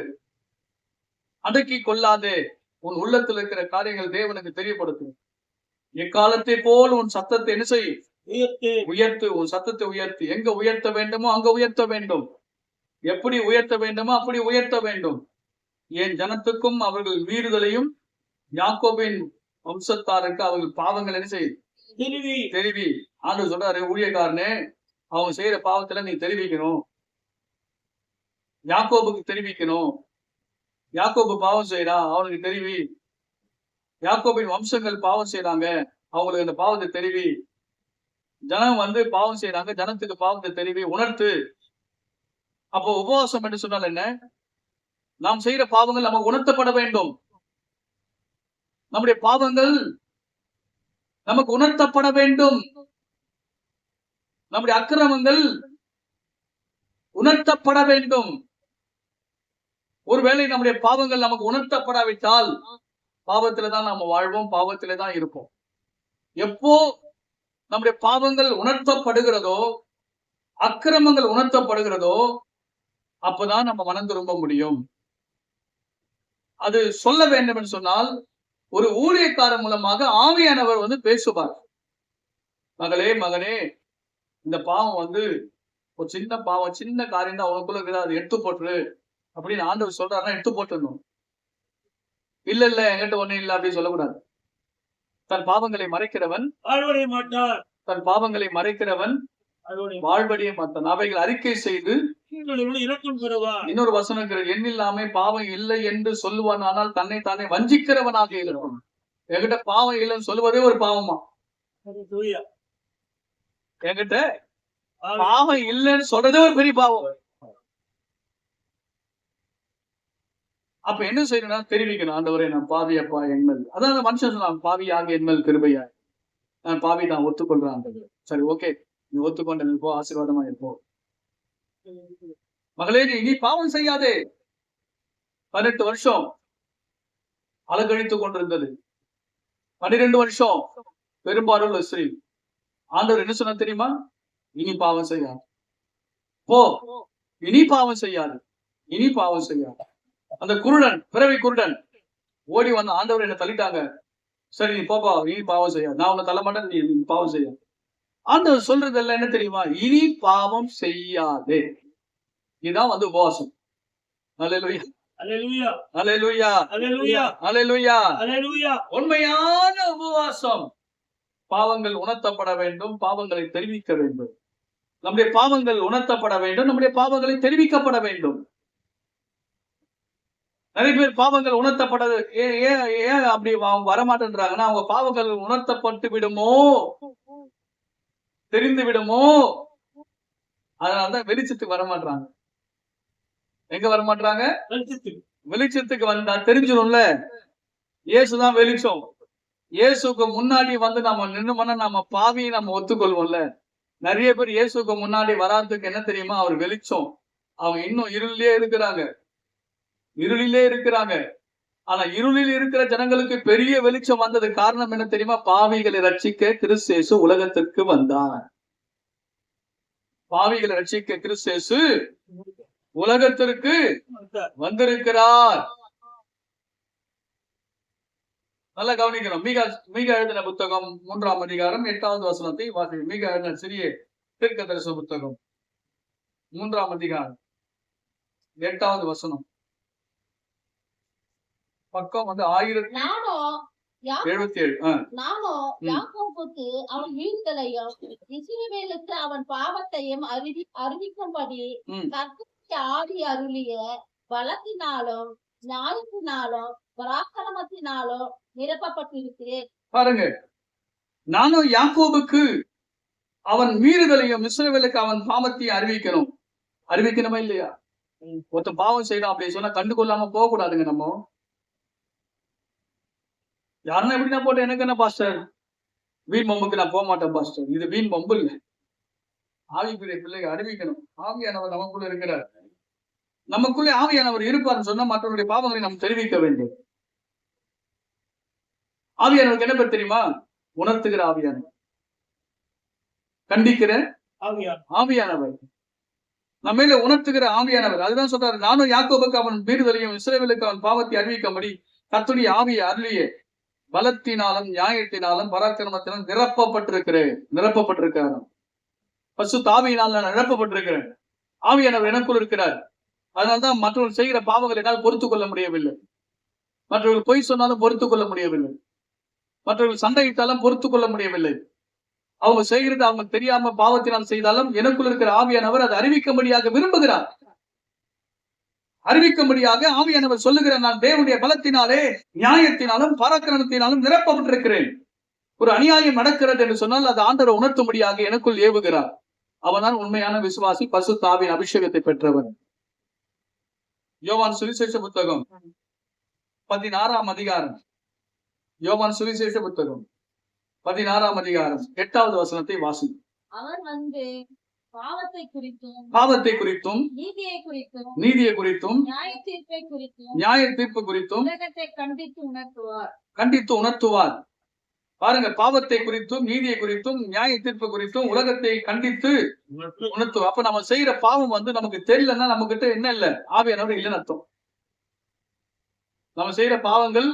அடக்கி கொள்ளாதே. உன் உள்ளத்தில் இருக்கிற காரியங்கள் தேவனுக்கு தெரியப்படுத்தும். எக்காலத்தை போல் உன் சத்தத்தை என்ன செய்? உயர்த்து. உன் சத்தத்தை உயர்த்தி, எங்க உயர்த்த வேண்டுமோ அங்க உயர்த்த வேண்டும். எப்படி உயர்த்த வேண்டுமோ அப்படி உயர்த்த வேண்டும். என் ஜனத்துக்கும் அவர்கள் மீறுதலையும், யாக்கோபின் வம்சத்தாருக்கு அவர்கள் பாவங்கள் என்ன செய்? தெரிவி. ஆண்டு சொல்றாரு, ஊழியக்காரனே அவங்க செய்யற பாவத்துல நீ தெரிவிக்கணும், யாக்கோபுக்கு தெரிவிக்கணும். யாக்கோபு பாவம் செய்யறான், அவனுக்கு தெரிவி. யாக்கோபின் வம்சங்கள் பாவம் செய்யறாங்க, அவங்களுக்கு அந்த பாவத்தை தெரிவி. ஜனம் பாவம் செய்யறாங்க, ஜனத்துக்கு பாவத்தை தெரிவி, உணர்த்து. அப்போ உபவாசம் என்று சொன்னால் என்ன? நாம் செய்யற பாவங்கள் நமக்கு உணர்த்தப்பட வேண்டும். நம்முடைய பாவங்கள் நமக்கு உணர்த்தப்பட வேண்டும். நம்முடைய அக்கிரமங்கள் உணர்த்தப்பட வேண்டும். ஒருவேளை நம்முடைய பாவங்கள் நமக்கு உணர்த்தப்படாவிட்டால் பாவத்தில்தான் நாம வாழ்வோம், பாவத்தில்தான் இருப்போம். எப்போ நம்முடைய பாவங்கள் உணர்த்தப்படுகிறதோ, அக்கிரமங்கள் உணர்த்தப்படுகிறதோ, அப்பதான் நம்ம மனம் திரும்ப முடியும். அது சொல்ல வேண்டும் என்று சொன்னால் ஒரு ஊழியக்காரன் மூலமாக ஆவியானவர் பேசுவார். மகளே மகனே, இந்த பாவம் ஒரு சின்ன பாவம், சின்ன காரியம் தான் உனக்குள்ள இருக்குது, அது எடுத்து போட்டுரு அப்படின்னு ஆண்டவர் சொல்றாருன்னா எடுத்து போட்டுடணும். இல்ல இல்ல என்கிட்ட ஒண்ணு இல்ல அப்படின்னு சொல்லக்கூடாது. தன் பாவங்களை மறைக்கிறவன் வாழ்வடைய மாட்டார். தன் பாவங்களை மறைக்கிறவன் வாழ்வடைய மாட்டான். அவைகள் அறிக்கை செய்து இன்னொரு வசனம், எண்ணில்லாமே பாவம் இல்லை என்று சொல்லுவான், ஆனால் தன்னை தானே வஞ்சிக்கிறவனாக இருக்கும். என்கிட்ட பாவம் இல்லைன்னு சொல்லுவதே ஒரு பாவமா? என்கிட்ட பாவம் இல்லைன்னு சொல்றதே ஒரு பெரிய பாவம். அப்ப என்ன செய்யணும்னா தெரிவிக்கணும், ஆண்டவரே நான் பாவியப்பா என்மேல். அதான் அந்த மனுஷன் சொன்னான், பாவியாக என்மேல் கிருபையா, நான் பாவி தான் ஒத்துக்கொள்றான். சரி, ஓகே, நீ ஒத்துக்கொண்டு இருப்போ, ஆசீர்வாதமா இருப்போ. மகளே நீ பாவம் செய்யாதே. 18 வருஷம் அலங்கழித்துக் கொண்டிருந்தது. 12 வருஷம் பெரும்பாலும் ஸ்ரீ. ஆண்டவர் என்ன சொன்ன தெரியுமா? இனி பாவம் செய்யாது, போ, இனி பாவம் செய்யாது, இனி பாவம் செய்யாது. அந்த குருடன், பிறவி குருடன் ஓடி வந்த, ஆண்டவர் என்ன தள்ளிட்டாங்க, சரி நீ போப்பா, இனி பாவம் செய்யாது, நான் உன்னை தள்ள மாட்டேன், நீ பாவம் செய்யாது. ஆண்டவர் சொல்றது எல்லாம் என்ன தெரியுமா? இனி பாவம் செய்யாதே. இதுதான் உபவாசம். அல்லேலூயா, அல்லேலூயா, அல்லேலூயா, அல்லேலூயா, அல்லேலூயா, அல்லேலூயா. உண்மையான உபவாசம். பாவங்கள் உணர்த்தப்பட வேண்டும், பாவங்களை தெரிவிக்க வேண்டும். நம்முடைய பாவங்கள் உணர்த்தப்பட வேண்டும், நம்முடைய பாவங்களை தெரிவிக்கப்பட வேண்டும். நிறைய பேர் பாவங்கள் உணர்த்தப்பட்டது ஏன் அப்படி வரமாட்டேன்றாங்கன்னா, அவங்க பாவங்கள் உணர்த்தப்பட்டு விடுமோ, தெரிந்து விடுமோ, அதனாலதான் வெளிச்சத்துக்கு வரமாட்டாங்க. எங்க வரமாட்டாங்க? வெளிச்சத்துக்கு வந்தா தெரிஞ்சிடும்ல. இயேசுதான் வெளிச்சம். இயேசுக்கு முன்னாடி நம்ம நின்னுமோனா நம்ம பாவியை நம்ம ஒத்துக்கொள்வோம்ல. நிறைய பேர் இயேசுக்கு முன்னாடி வராதுக்கு என்ன தெரியுமா? அவர் வெளிச்சம். அவங்க இன்னும் இருளிலே இருக்கிறாங்க, இருளிலே இருக்கிறாங்க. ஆனா இருளில் இருக்கிற ஜனங்களுக்கு பெரிய வெளிச்சம் வந்தது காரணம் என்ன தெரியுமா? பாவிகளை ரட்சிக்க கிறிஸ்து இயேசு உலகத்திற்கு வந்தார். பாவிகளை ரட்சிக்க கிறிஸ்து இயேசு உலகத்திற்கு வந்திருக்கிறார். நல்லா கவனிக்கணும். மீகா எழுதின புத்தகம் 3ஆம் அதிகாரம் 8வது வசனத்தை வாசி. மீகா எழுதின சிறிய தீர்க்கதரிசன புத்தகம் 3ஆம் அதிகாரம் 8வது வசனம், பக்கம் 1077. நானும் யாக்கோபுக்கு அவன் வீழ்த்தலையும் இஸ்ரவேலுக்கு அவன் பாவத்தையும் அறிவிக்கும்படி கர்த்தருடைய ஆவி அருளிய பலத்தினாலும் ஞானத்தினாலும் பராக்கிரமத்தினாலும் நிரப்பப்பட்டிருக்கிறேன். பாருங்க, நானும் யாக்கோபுக்கு அவன் மீறுதலையும் இஸ்ரவேலுக்கு அவன் பாவத்தையும் அறிவிக்கணுமா இல்லையா? ஒருத்தன் பாவம் செய்யணும் அப்படி சொன்னா கண்டுகொள்ளாம போக கூடாதுங்க. நம்ம யாருன்னா எப்படின்னா போட்டு எனக்கு என்ன பாஸ்டர், வீண் மம்புக்கு நான் போக மாட்டேன் பாஸ்டர். இது வீண் மம்பு இல்லை. ஆவிக்குரிய பிள்ளைங்க அறிவிக்கணும். ஆவியானவர் நமக்குள்ள இருக்கிறார். நமக்குள்ளே ஆவியானவர் இருப்பார்னு சொன்னா மற்றவருடைய பாவங்களை நாம் தெரிவிக்க வேண்டும். ஆவியானவருக்கு என்ன பேர் தெரியுமா? உணர்த்துகிற ஆவியானவர், கண்டிக்கிற ஆவியானவர், நம்ம மேல உணர்த்துகிற ஆவியானவர். அதுதான் சொல்றாரு, நானும் யாக்கோபுக்கு அவன் மீறுதலையும் இஸ்ரவேலுக்கு அவன் பாவத்தை அறிவிக்கும்படி கர்த்தருடைய ஆவியை அருளிய பலத்தினாலும் நியாயத்தினாலும் பராக்கிரமத்தினாலும் நிரப்பப்பட்டிருக்கிறார். பசுத்த ஆவியினால் நான் நிரப்பப்பட்டிருக்கிறேன். ஆவியானவர் எனக்குள் இருக்கிறார். அதனால்தான் மற்றவர்கள் செய்கிற பாவங்களை என்னால் பொறுத்துக் கொள்ள முடியவில்லை. மற்றவர்கள் பொய் சொன்னாலும் பொறுத்துக் கொள்ள முடியவில்லை. மற்றவர்கள் சண்டையிட்டாலும் பொறுத்துக் கொள்ள முடியவில்லை. அவங்க செய்கிறது அவங்க தெரியாம பாவத்தினால் செய்தாலும் எனக்குள் இருக்கிற ஆவியானவர் அதை அறிவிக்கும்படியாக விரும்புகிறார். அறிவிக்கும்படியாக ஆவியானவர் சொல்லுகிற, நான் தேவனுடைய பலத்தினாலே நியாயத்தினாலும் பராக்கிரமத்தினாலும் நிரப்பப்பட்டிருக்கிறேன். ஒரு அநியாயம் நடக்கிறது என்று சொன்னால் அது ஆண்டவரை உணர்த்தும்படியாக எனக்குள் ஏவுகிறார். அவன்தான் உண்மையான விசுவாசி, பரிசுத்த ஆவியின் அபிஷேகத்தை பெற்றவன். யோவான் சுவிசேஷ புத்தகம் 16ஆம் அதிகாரம். யோவான் சுவிசேஷ புத்தகம் 16ஆம் அதிகாரம் 8வது வசனத்தை வாசி. அவர் வந்து பாவத்தை குறித்தும் நீதியை குறித்தும் நியாய தீர்ப்பு குறித்தும் உலகத்தை கண்டித்து உணர்த்துவார். பாருங்க, பாவத்தை குறித்தும் நீதியை குறித்தும் நியாய தீர்ப்பு குறித்தும் உலகத்தை கண்டித்து உணர்த்துவார். அப்ப நம்ம செய்யற பாவம் வந்து நமக்கு தெரியலன்னா நம்ம கிட்ட என்ன இல்ல, ஆவியானவர் இல்லைன்னு அர்த்தம். நம்ம செய்யற பாவங்கள்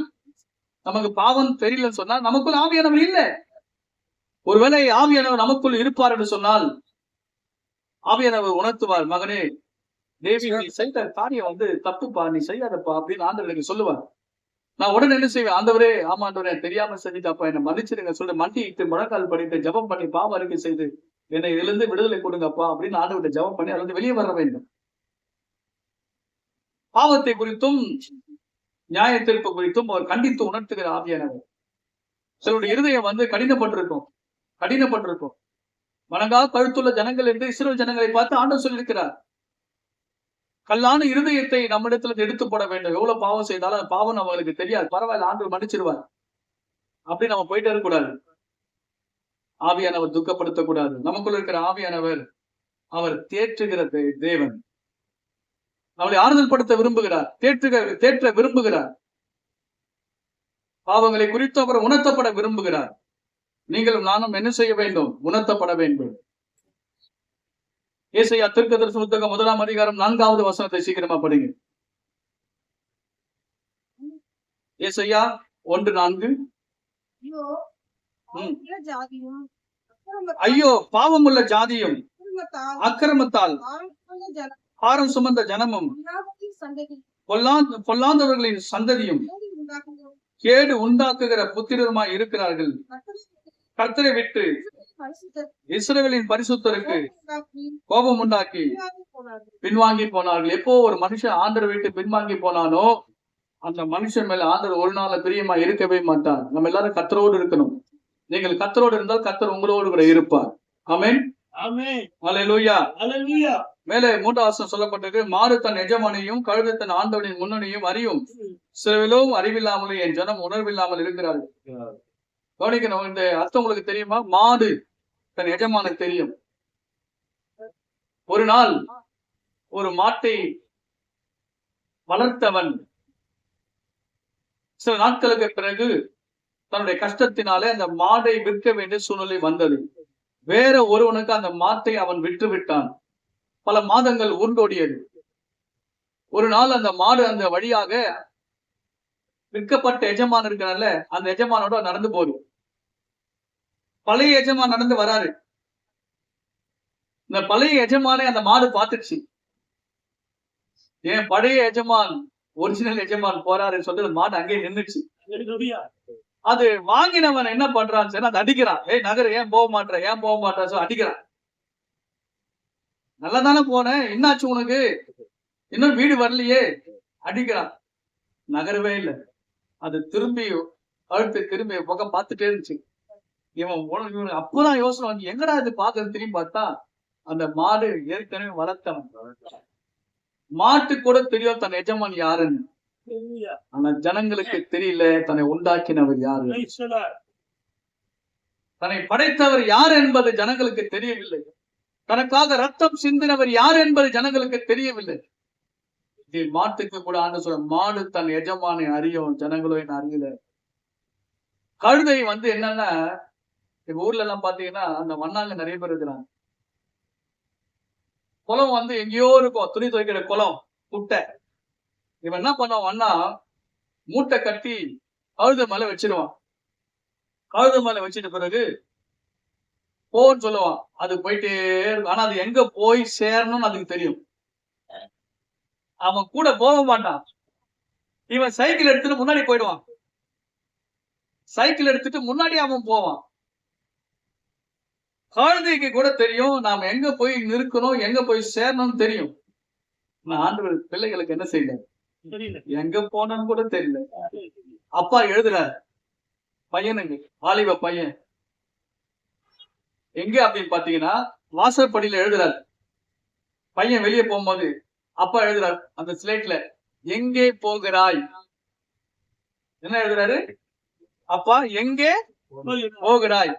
நமக்கு பாவம் தெரியலன்னு சொன்னா நமக்குள் ஆவியானவர் இல்லை. ஒருவேளை ஆவியானவர் நமக்குள் இருப்பார் என்று சொன்னால் ஆவியானவர் உணர்த்துவார், மகனே தேவி நீ செய்த காரியம் வந்து தப்புப்பா, நீ செய்யாதப்பா அப்படின்னு ஆண்டவர் எனக்கு சொல்லுவார். நான் உடனே என்ன செய்வேன், ஆண்டவரே ஆமா ஆண்டவரே தெரியாம செஞ்சுட்டாப்பா, என்னை மன்னிச்சிருங்க சொல்ல மண்டிட்டு முழங்கால் பண்ணிட்டு ஜெபம் பண்ணி பாவ அறிக்கை செய்து என்னை இதிலிருந்து விடுதலை கொடுங்கப்பா அப்படின்னு ஆண்டவர்கிட்ட ஜெபம் பண்ணி அதிலிருந்து வெளியே வர வேண்டும். பாவத்தை குறித்தும் நியாய தீர்ப்பு குறித்தும் அவர் கண்டித்து உணர்த்துகிற ஆவியானவர். சிலருடைய இருதயம் வந்து கடினப்பட்டிருக்கும். வணங்கா கழுத்துள்ள ஜனங்கள் என்று இஸ்ரவேல் ஜனங்களை பார்த்து ஆண்டவர் சொல்லியிருக்கிறார். கல்லான இருதயத்தை நம்மிடத்துல எடுத்து போட வேண்டும். எவ்வளவு பாவம் செய்தாலும் அந்த பாவம் நம்மளுக்கு தெரியாது, பரவாயில்ல ஆண்டவர் மன்னிச்சிருவார் அப்படி நம்ம போயிட்டே இருக்கக்கூடாது. ஆவியானவர் துக்கப்படுத்தக்கூடாது. நமக்குள்ள இருக்கிற ஆவியானவர் அவர் தேற்றுகிற தேவன். நம்மளை ஆறுதல் படுத்த விரும்புகிறார், தேற்ற விரும்புகிறார். பாவங்களை குறித்து அவர் உணர்த்தப்பட விரும்புகிறார். நீங்களும் நானும் என்ன செய்ய வேண்டும்? உணர்த்தப்பட வேண்டும். ஏசாயா தீர்க்கதரிசன புத்தகம் 1ஆம் அதிகாரம் 4வது வசனத்தை சீக்கிரமா படிங்க. ஏசாயா 1:4. ஐயோ பாவமுள்ள ஜாதியும் அக்கிரமத்தால் பாரம் சுமந்த ஜனமும் பொல்லாதவர்களின் சந்ததியும் கேடு உண்டாக்குகிற புத்திரமாய் இருக்கிறார்கள். கர்த்தரை விட்டு இஸ்ரவேலின் பரிசுத்தருக்கு கோபம் உண்டாக்கி பின்வாங்கி போனார்கள். எப்போ ஒரு மனுஷன் ஆண்டவரை விட்டு பின்வாங்கி போனானோ அந்த மனுஷன் மேல ஆண்டவர் ஒரு நாள் பிரியமா இருக்கவே மாட்டார். நம்ம எல்லாரும் கர்த்தரோடு இருக்கணும். நீங்கள் கர்த்தரோடு இருந்தால் கர்த்தர் உங்களோடு கூட இருப்பார். ஆமென். அல்லேலூயா. மேலே 3வது வசனம் சொல்லப்பட்டிருக்கு, மாடு தன் எஜமானையும் கழுதை தன் ஆண்டவனின் முன்னணியும் அறியும், சிலவிலும் அறிவில்லாமலும் என் ஜனம் உணர்வில்லாமல் இருக்கிறார்கள். கவனிக்கணும், இந்த அர்த்தம் உங்களுக்கு தெரியுமா? மாடு தன் எஜமானுக்கு தெரியும். ஒரு நாள் ஒரு மாட்டை வளர்த்தவன் சில நாட்களுக்கு பிறகு தன்னுடைய கஷ்டத்தினாலே அந்த மாடை விற்க வேண்டிய சூழ்நிலை வந்தது. வேற ஒருவனுக்கு அந்த மாட்டை அவன் விற்று விட்டான். பல மாதங்கள் உருண்டோடியது. ஒரு நாள் அந்த மாடு அந்த வழியாக விற்கப்பட்ட எஜமான் இருக்கிறனால அந்த எஜமானோட நடந்து போகுது. பழைய எஜமான் நடந்து வராரு. இந்த பழைய எஜமானை அந்த மாடு பார்த்துச்சு. ஏன் பழைய எஜமான் ஒரிஜினல் எஜமான் போறாருன்னு சொல்லிட்டு மாடு அங்கேயே நின்றுச்சு. அது வாங்கினவன் என்ன பண்றான்னு சரி அதை அடிக்கிறான். நகர் ஏன் போக மாட்டேற சொல்லி அடிக்கிறான். நல்லா தானே போனேன், என்னாச்சு உனக்கு, இன்னும் வீடு வரலையே, அடிக்கிறான். நகரவே இல்லை. அது திரும்பி பக்கம் பார்த்துட்டே இருந்துச்சு. இவன் அப்பதான் யோசனை வந்து எங்கடா இது பாக்குறது திரும்பி பார்த்தா அந்த மாடு ஏற்கனவே வளர்த்தவன். மாட்டு கூட தெரியும் தன் எஜமான் யாருன்னு. ஆனா ஜனங்களுக்கு தெரியல தன்னை உண்டாக்கினவர் யாரு, தன்னை படைத்தவர் யார் என்பது ஜனங்களுக்கு தெரியவில்லை. தனக்காக ரத்தம் சிந்தினவர் யார் என்பது ஜனங்களுக்கு தெரியவில்லை. மாட்டுக்கு கூட ஆண்டு சொல்ற மாடு தன் எஜமானை அறியும், ஜனங்களும் அறியல. கழுதை வந்து என்னன்னா, எங்க ஊர்ல எல்லாம் பாத்தீங்கன்னா அந்த மண்ணாங்க நிறைய பேர் இருக்கிறாங்க. குளம் வந்து எங்கேயோ இருக்கும், துணி துவைக்கிற குளம் குட்டை. இவன் என்ன பண்ணுவான்னா மூட்டை கட்டி கழுதை மேல வச்சிருவான். கழுதை மேல வச்சிட்ட பிறகு போன்னு சொல்லுவான். அது போயிட்டே இருக்கும். ஆனா அது எங்க போய் சேரணும்னு அதுக்கு தெரியும். அவன் கூட போக மாட்டான். இவன் சைக்கிள் எடுத்துட்டு முன்னாடி போயிடுவான். சைக்கிள் எடுத்துட்டு முன்னாடி அவன் போவான். கழுதைக்கு கூட தெரியும் நாம எங்க போய் நிற்கணும், எங்க போய் சேரணும்னு தெரியும். ஆண்டவர் பிள்ளைகளுக்கு என்ன செய்யல, எங்க போனன்னு கூட தெரியல. அப்பா எழுதுறாரு பையனுங்க, வாலிப பையன் எங்க அப்படின்னு பாத்தீங்கன்னா வாசற்படியில எழுதுறாரு. பையன் வெளியே போகும்போது அப்பா எழுதுறாரு அந்த ஸ்லேட்ல, எங்கே போகிறாய். என்ன எழுதுறாரு? அப்பா எங்கே போகிறாய்,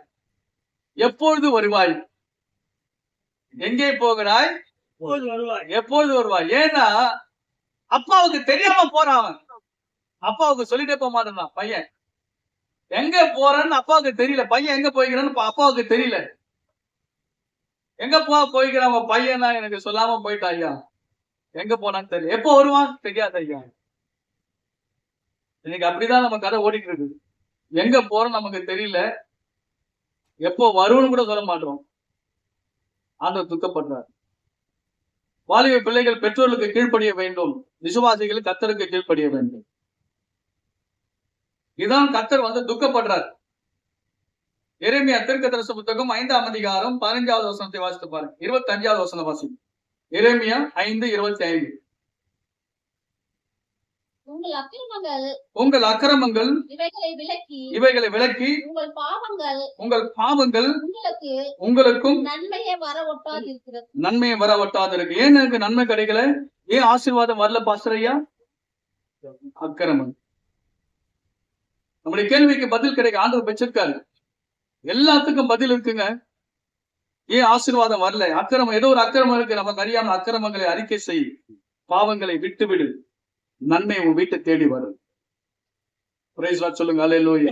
எப்பொழுது வருவாய். எங்கே போகிறாய், எப்பொழுது வருவாய். ஏன்னா அப்பாவுக்கு தெரியாம போறான். அவன் அப்பாவுக்கு சொல்லிட்டே போக மாட்டான். பையன் எங்க போறான்னு அப்பாவுக்கு தெரியல. பையன் எங்க போய்கிறான்னு அப்பாவுக்கு தெரியல. எங்க போய்கிறான் பையனா எனக்கு சொல்லாம போயிட்டா ஐயா. எங்க போனான்னு தெரியல. எப்போ வருவான் தெரியாது ஐயா. இன்னைக்கு அப்படிதான் நம்ம கதை ஓடிட்டு இருக்கு. எங்க போறோம் நமக்கு தெரியல, எப்போ வரும்னு கூட சொல்ல மாட்டோம். ஆண்டவர் துக்கப்படுறார். வாலிப பிள்ளைகள் பெற்றோர்களுக்கு கீழ்ப்படிய வேண்டும், விசுவாசிகள் கர்த்தருக்கு கீழ்ப்படிய வேண்டும். இதான் கர்த்தர் வந்து துக்கப்படுறார். எரேமியா தீர்க்கதரிசி புத்தகம் 5ஆம் அதிகாரம் 15வது வசனத்தை வாசித்து பாருங்க. 25வது வசனம் வாசிங்க. எரேமியா 5:25. உங்கள் அக்கிரமங்கள் இவைகளை விலக்கி உங்கள் பாவங்கள் உங்களுக்கும் நன்மையை வர ஒட்டாதிருக்கு. ஏன் எனக்கு நன்மை கிடைக்கல, ஏன் ஆசீர்வாதம் வரல பாஸ்டர் ஐயா? அக்கிரமம். நம்முடைய கேள்விக்கு பதில் கிடைக்க ஆண்டவர் வச்சிருக்காரு. எல்லாத்துக்கும் பதில் இருக்குங்க. ஏன் ஆசீர்வாதம் வரல? அக்கிரமம், ஏதோ ஒரு அக்கிரமம் இருக்கு. நமக்கு அறியாம அக்கிரமங்களை அறிக்கை செய், பாவங்களை விட்டுவிடு, நன்மை உன் வீட்டை தேடி வரும். சொல்லுங்க அல்லேலூயா,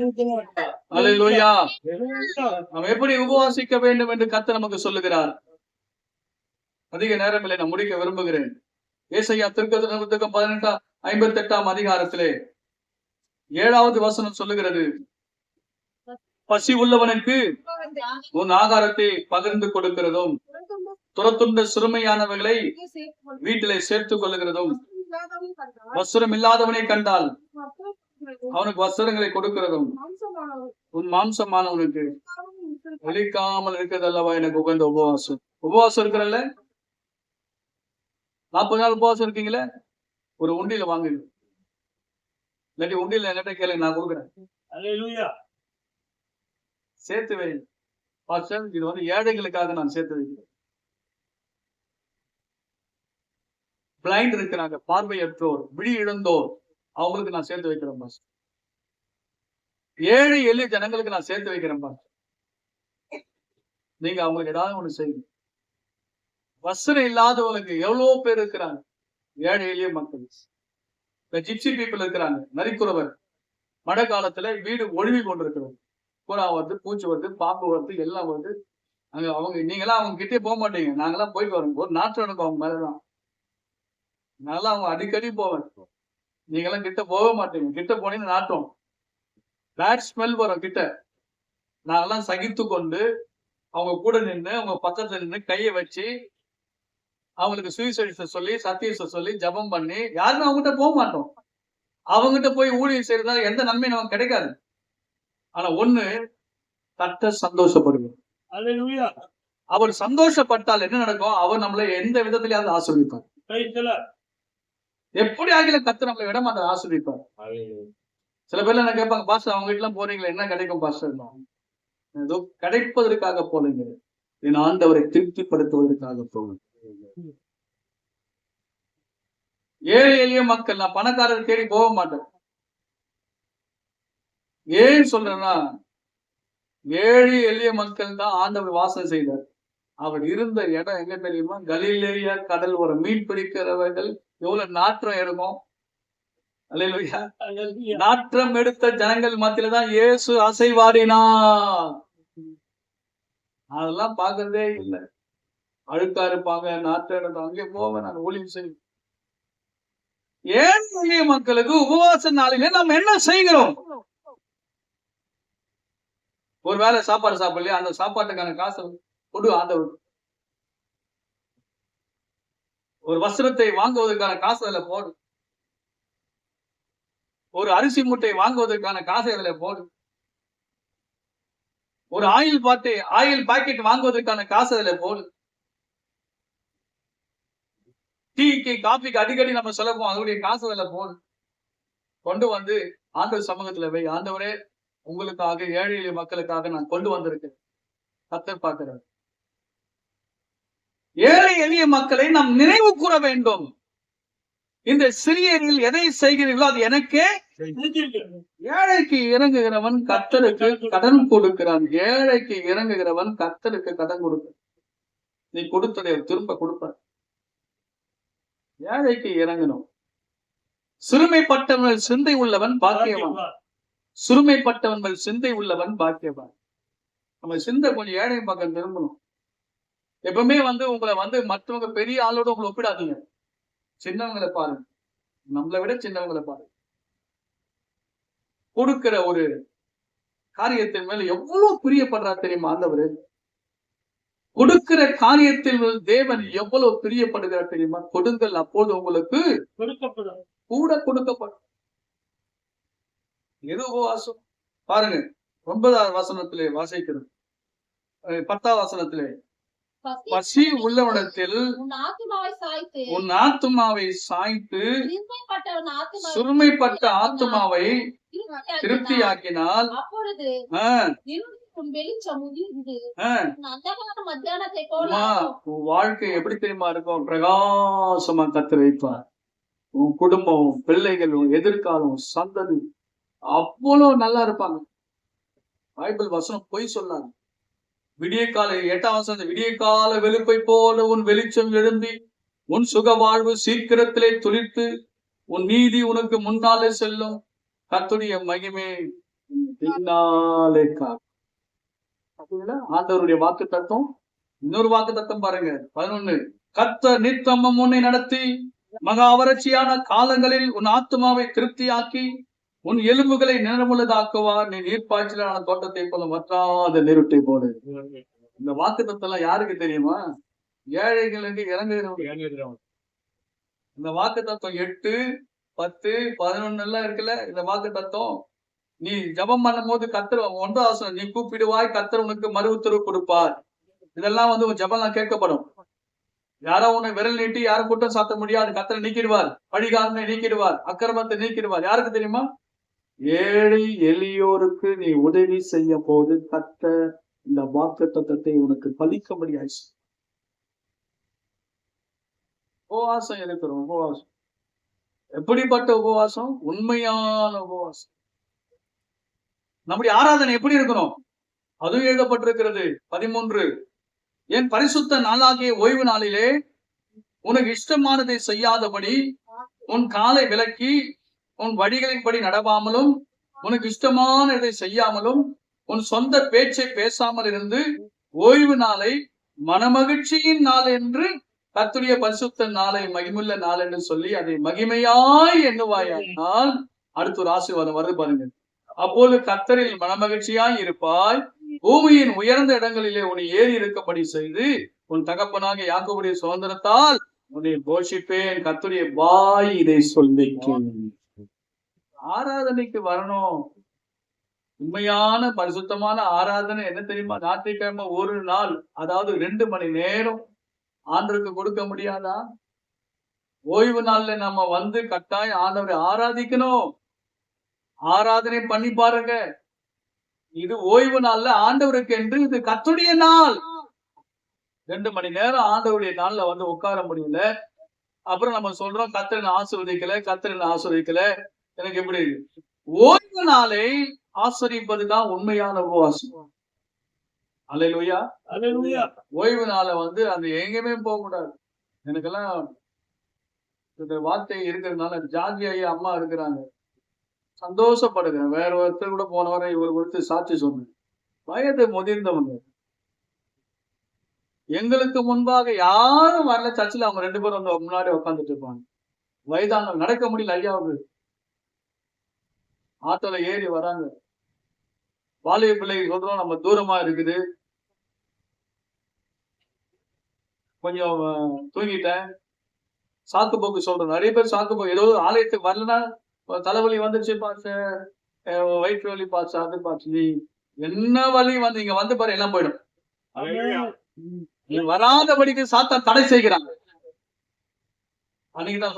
அல்லேலூயா. நாம் எப்படி உபவாசிக்க வேண்டும் என்று கர்த்தர் நமக்கு சொல்லுகிறார். அதிக நேரங்களை நான் முடிக்க விரும்புகிறேன். ஏசாயா தீர்க்கதரிசி புத்தகம் 58ஆம் அதிகாரத்திலே 7வது வசனம் சொல்லுகிறது, பசி உள்ளவனுக்கு உன் ஆகாரத்தை பகிர்ந்து கொடுக்கிறதும் துரத்துண்ட சிறுமையானவர்களை வீட்டிலே சேர்த்துக் கொள்ளுகிறதும் வஸ்திரம் இல்லாதவனை கண்டால் அவனுக்கு வஸ்திரங்களை கொடுக்கிறதும் உன் மாம்சமானவனுக்கு ஒழிக்காமல் இருக்கிறதல்லவா எனக்கு உகந்த உபவாசம். உபவாசம் இருக்கிறல்ல, 40 நாள் உபவாசம் இருக்கீங்களே, ஒரு உண்டியில வாங்க, இல்லாட்டி உண்டியில என்கிட்ட கேளுங்க, நான் கொடுக்குறேன். சேர்த்து வை பாஸ்டர், இது வந்து ஏழைகளுக்காக நான் சேர்த்து வைக்கிறேன். பிளைண்ட் இருக்கிறாங்க, பார்வையற்றோர், விழி இழந்தோர், அவங்களுக்கு நான் சேர்த்து வைக்கிறேன் பாஸ்டர். ஏழை எளிய ஜனங்களுக்கு நான் சேர்த்து வைக்கிறேன் பாஸ்டர். நீங்க அவங்களுக்கு ஏதாவது ஒண்ணு செய்யுங்க. வஸ்திரம் இல்லாதவங்களுக்கு எவ்வளவு பேர் இருக்கிறாங்க, ஏழை எளிய மக்கள். இந்த ஜிப்சி பீப்புள் இருக்கிறாங்க, நரிக்குறவர். மழை காலத்துல வீடு ஒழுவி கொண்டிருக்கிறது, புறா வருது, பூச்சி வருது, பாம்பு வருது, எல்லாம் வருது. அவங்க நீங்களாம் அவங்க கிட்டே போக மாட்டீங்க, நாங்கெல்லாம் போயிட்டு வரோம். ஒரு நாற்றம் எனக்கு அவங்க மேலதான், நாங்களாம் அவங்க அடிக்கடி போவேன். நீங்கெல்லாம் கிட்ட போக மாட்டீங்க. கிட்ட போனீங்கன்னு நாட்டம், பேட் ஸ்மெல் வரும் கிட்ட. நாங்கெல்லாம் சகித்து கொண்டு அவங்க கூட நின்று, அவங்க பக்கத்துல நின்று கையை வச்சு அவங்களுக்கு சுவிசேஷத்தை சொல்லி, சத்தியத்தை சொல்லி, ஜபம் பண்ணி, யாருமே அவங்ககிட்ட போக மாட்டோம். அவங்ககிட்ட போய் ஊழியம் செய்யறதால எந்த நன்மையும் நமக்கு கிடைக்காது. ஆனா ஒண்ணு, கர்த்தர் சந்தோஷப்படுவார். அவர் சந்தோஷப்பட்டால் என்ன நடக்கும்? அவர் நம்மளை எந்த விதத்திலேயாவது ஆசீர்வதிப்பார். எப்படி ஆகில கர்த்தர் நம்மளை விட மாட்டார், ஆசீர்வதிப்பார். சில பேர்ல என்ன கேட்பாங்க, பாஸ்டர் அவங்க வீட்டுல போறீங்களா, என்ன கிடைக்கும் பாஸ்டர்? ஏதோ கிடைப்பதற்காக போலீங்க, என் ஆண்டவரை திருப்திப்படுத்துவதற்காக போகும். ஏழை எளிய மக்கள், நான் பணக்காரர் தேடி போக மாட்டேன். ஏன் சொல்றேன்னா, ஏழை எளிய மக்கள் தான் ஆண்டவர் வாசம் செய்தார். அவர் இருந்த இடம் எங்க தெரியுமா? கலிலேயா கடல் ஓரம். மீன் பிடிக்கிறவர்கள் எவ்வளவு நாற்றம் இருக்கும். அல்லேலூயா. நாற்றம் எடுத்த ஜனங்கள் மத்தியில தான் இயேசு அசைவாடினார். அதெல்லாம் பாக்குறதே இல்லை. அழுக்கா இருப்பாங்க, நாற்றம் எடுப்பாங்க. அங்கே போவேன் நான் ஊழியம் செய்வேன். ஏழை எளிய மக்களுக்கு உபவாச நாளிலே நாம் என்ன செய்கிறோம்? ஒரு வேளை சாப்பாடு சாப்பிடலையா, அந்த சாப்பாட்டுக்கான காசை கொடு ஆண்டவர். ஒரு வஸ்திரத்தை வாங்குவதற்கான காசு அதுல போடு. ஒரு அரிசி மூட்டை வாங்குவதற்கான காசை அதுல போடு. ஒரு ஆயில் பாக்கெட் வாங்குவதற்கான காசு அதுல போடு. டீக்கு காபிக்கு அடிக்கடி நம்ம சொல்லப்போம், அதனுடைய காசு அதுல போடு. கொண்டு வந்து ஆண்டவர் சமூகத்துல வை. ஆண்டவரே, உங்களுக்காக, ஏழை எளிய மக்களுக்காக நான் கொண்டு வந்திருக்கேன். கர்த்தர் பார்க்கிறார். ஏழை எளிய மக்களை நாம் நினைவு கூற வேண்டும். இந்த சிறியரில் எதை செய்கிறீர்களோ அது எனக்கே. ஏழைக்கு இறங்குகிறவன் கர்த்தருக்கு கடன் கொடுக்கிறான். ஏழைக்கு இறங்குகிறவன் கர்த்தருக்கு கடன் கொடுக்கிறான். நீ கொடுத்ததை திரும்ப கொடுப்பார். ஏழைக்கு இறங்கணும். சிறுமைப்பட்டவன் சிந்தை உள்ளவன் பாக்கியவான். சிறுமைப்பட்டவன் சிந்தை உள்ளவன் பாக்கியவான். நம்ம சிந்தை கொஞ்சம் ஏழை பக்கம் திரும்பணும். எப்பவுமே உங்களை மற்றவங்க பெரிய ஆளோட உங்களை ஒப்பிடாதீங்க. சின்னவங்களை பாருங்க, நம்மளை விட சின்னவங்களை பாருங்க. கொடுக்கிற ஒரு காரியத்தின் மேல எவ்வளவு பிரியப்படுறார் தெரியுமா ஆண்டவர்? கொடுக்கிற காரியத்தில் தேவன் எவ்வளவு பிரியப்படுகிறார் தெரியுமா? கொடுங்கள், அப்போது உங்களுக்கு கூட கொடுக்கப்படும். எது உபவாசம் பாருங்க. 9வது வசனத்திலே வாசிக்கிறது. 10வது வசனத்திலே, பசி உள்ளவனிடத்தில் உன் ஆத்துமாவை சாய்த்து சிறுமைப்பட்ட ஆத்துமாவை திருப்தியாக்கினால் உன் வாழ்க்கை எப்படி தெரியுமா இருக்கும்? பிரகாசமா கர்த்தர் வைப்பார். உன் குடும்பம், பிள்ளைகள், உன் எதிர்காலம், சந்ததி அவ்வளவு நல்லா இருப்பாங்க. பைபிள் வசனம் பொய் சொல்லாங்க. விடிய கால 8ஆம் வசனம், விடிய கால வெளுப்பை போல உன் வெளிச்சம் எழும்பி உன் சுக வாழ்வு சீக்கிரத்திலே துளிர்த்து உன் நீதி உனக்கு முன்னாலே செல்லும். கர்த்தருடைய மகிமை பின்னாலே காக்கும். ஆண்டவருடைய வாக்கு தத்துவம். இன்னொரு வாக்கு தத்துவம் பாருங்க, 11. கர்த்தர் நித்தமும் உன்னை நடத்தி மகா வறட்சியான காலங்களில் உன் ஆத்துமாவை திருப்தியாக்கி உன் எலும்புகளை நிறமுள்ளதாக்குவார். நீ நீர்ப்பாய்ச்சலான தோட்டத்தை போல வற்றாத நீருட்டை போல. இந்த வாக்கு தத்துவம் யாருக்கு தெரியுமா? ஏழைகளுக்கு இறங்குகிறவங்க. இந்த வாக்கு தத்துவம் 8, 10, 11 எல்லாம் இருக்குல்ல. இந்த வாக்கு தத்துவம் நீ ஜபம் பண்ணும் போது கர்த்தர் 1 நீ கூப்பிடுவாய், கர்த்தர் உனக்கு மறு உத்தரவு கொடுப்பார். இதெல்லாம் உன் ஜபம்லாம் கேட்கப்படும். யாரோ உன்னை விரல் நீட்டி யாரும் குற்றம் சாத்த முடியாது. கர்த்தரை நீக்கிடுவார். பழிகாரனை நீக்கிடுவார். அக்கிரமத்தை நீக்கிடுவார். யாருக்கு தெரியுமா? ஏழை எளியோருக்கு நீ உதவி செய்ய போது கர்த்தர் இந்த வாக்கு தத்தத்தை உனக்கு பலிக்க முடியாது. உபவாசம் இருக்கிறோம். உபவாசம் எப்படிப்பட்ட உபவாசம்? உண்மையான உபவாசம். நம்முடைய ஆராதனை எப்படி இருக்கணும்? அதுவும் எழுதப்பட்டிருக்கிறது. 13. என் பரிசுத்த நாளாகிய ஓய்வு நாளிலே உனக்கு இஷ்டமானதை செய்யாதபடி உன் காலை விலக்கி உன் வழிகளின்படி நடவாமலும் உனக்கு இஷ்டமானதை செய்யாமலும் உன் சொந்த பேச்சை பேசாமல் இருந்து ஓய்வு நாளை மனமகிழ்ச்சியின் நாள் என்று கர்த்தருடைய பரிசுத்த நாளை மகிமுள்ள நாள் என்று சொல்லி அதை மகிமையாய் எண்ணுவாயானால் அடுத்த ஒரு ஆசீர்வாதம் வருது பாருங்க. அப்போது கர்த்தரில் மனமகிழ்ச்சியாய் இருப்பாய். பூமியின் உயர்ந்த இடங்களிலே உன்னை ஏறி இருக்கப்படி செய்து உன் தகப்பனாக யாக்கோபுடைய சுதந்திரத்தால் உன்னை போஷிப்பேன். கர்த்தருடைய வாய் இதை சொல்லி. ஆராதனைக்கு வரணும். உண்மையான பரிசுத்தமான ஆராதனை என்ன தெரியுமா? ஞாயிற்றுக்கிழமை ஒரு நாள், அதாவது 2 மணி நேரம் ஆண்டவருக்கு கொடுக்க முடியாதா? ஓய்வு நாள்ல நம்ம வந்து கட்டாயம் ஆண்டவரை ஆராதிக்கணும். ஆராதனை பண்ணி பாருங்க. இது ஓய்வு நாள்ல ஆண்டவருக்கு என்று இது கர்த்தருடைய நாள். 2 மணி நேரம் ஆண்டவருடைய நாள்ல வந்து உட்கார முடியல. அப்புறம் நம்ம சொல்றோம் கர்த்தர் ஆசீர்வதிக்கல. எனக்கு எப்படி ஓய்வு நாளை ஆசரிப்பதுதான் உண்மையான உபவாசம். அல்லேலூயா. அல்லேலூயா. ஓய்வு நாளை வந்து அந்த எங்கேயுமே போக கூடாது. எனக்கெல்லாம் இந்த வார்த்தை இருக்கிறதுனால ஜார்ஜி ஐயா அம்மா இருக்கிறாங்க. சந்தோஷப்படுகிறேன். வேற ஒருத்தர் கூட போன வாரம் இவர் கொடுத்து சாட்சி சொன்னேன். வயது முதிர்ந்தவங்க. எங்களுக்கு முன்பாக யாரும் வரல. சர்ச்சில் அவங்க 2 பேரும் வந்து முன்னாடி உட்காந்துட்டு இருப்பாங்க. வயதானவங்க நடக்க முடியல ஐயாவுக்கு. ஆட்டோல ஏறி வராங்க. வாலிப பிள்ளைக்கு சொல்றோம் நம்ம தூரமா இருக்குது, கொஞ்சம் தூங்கிட்டேன். சாக்கு போக்கு சொல்றோம். நிறைய பேர் சாக்கு போக்கு, ஏதோ ஆலயத்துக்கு வரலன்னா தலைவலி வந்துருச்சு பாச்சு, வயிற்று வலி பாச்சு, அது பாச்சு. நீ என்ன வலி வந்து இங்க வந்து பாரு எல்லாம் போயிடும். நீ வராதபடிக்கு சாத்தான் தடை செய்கிறாங்க. அன்னைக்குதான்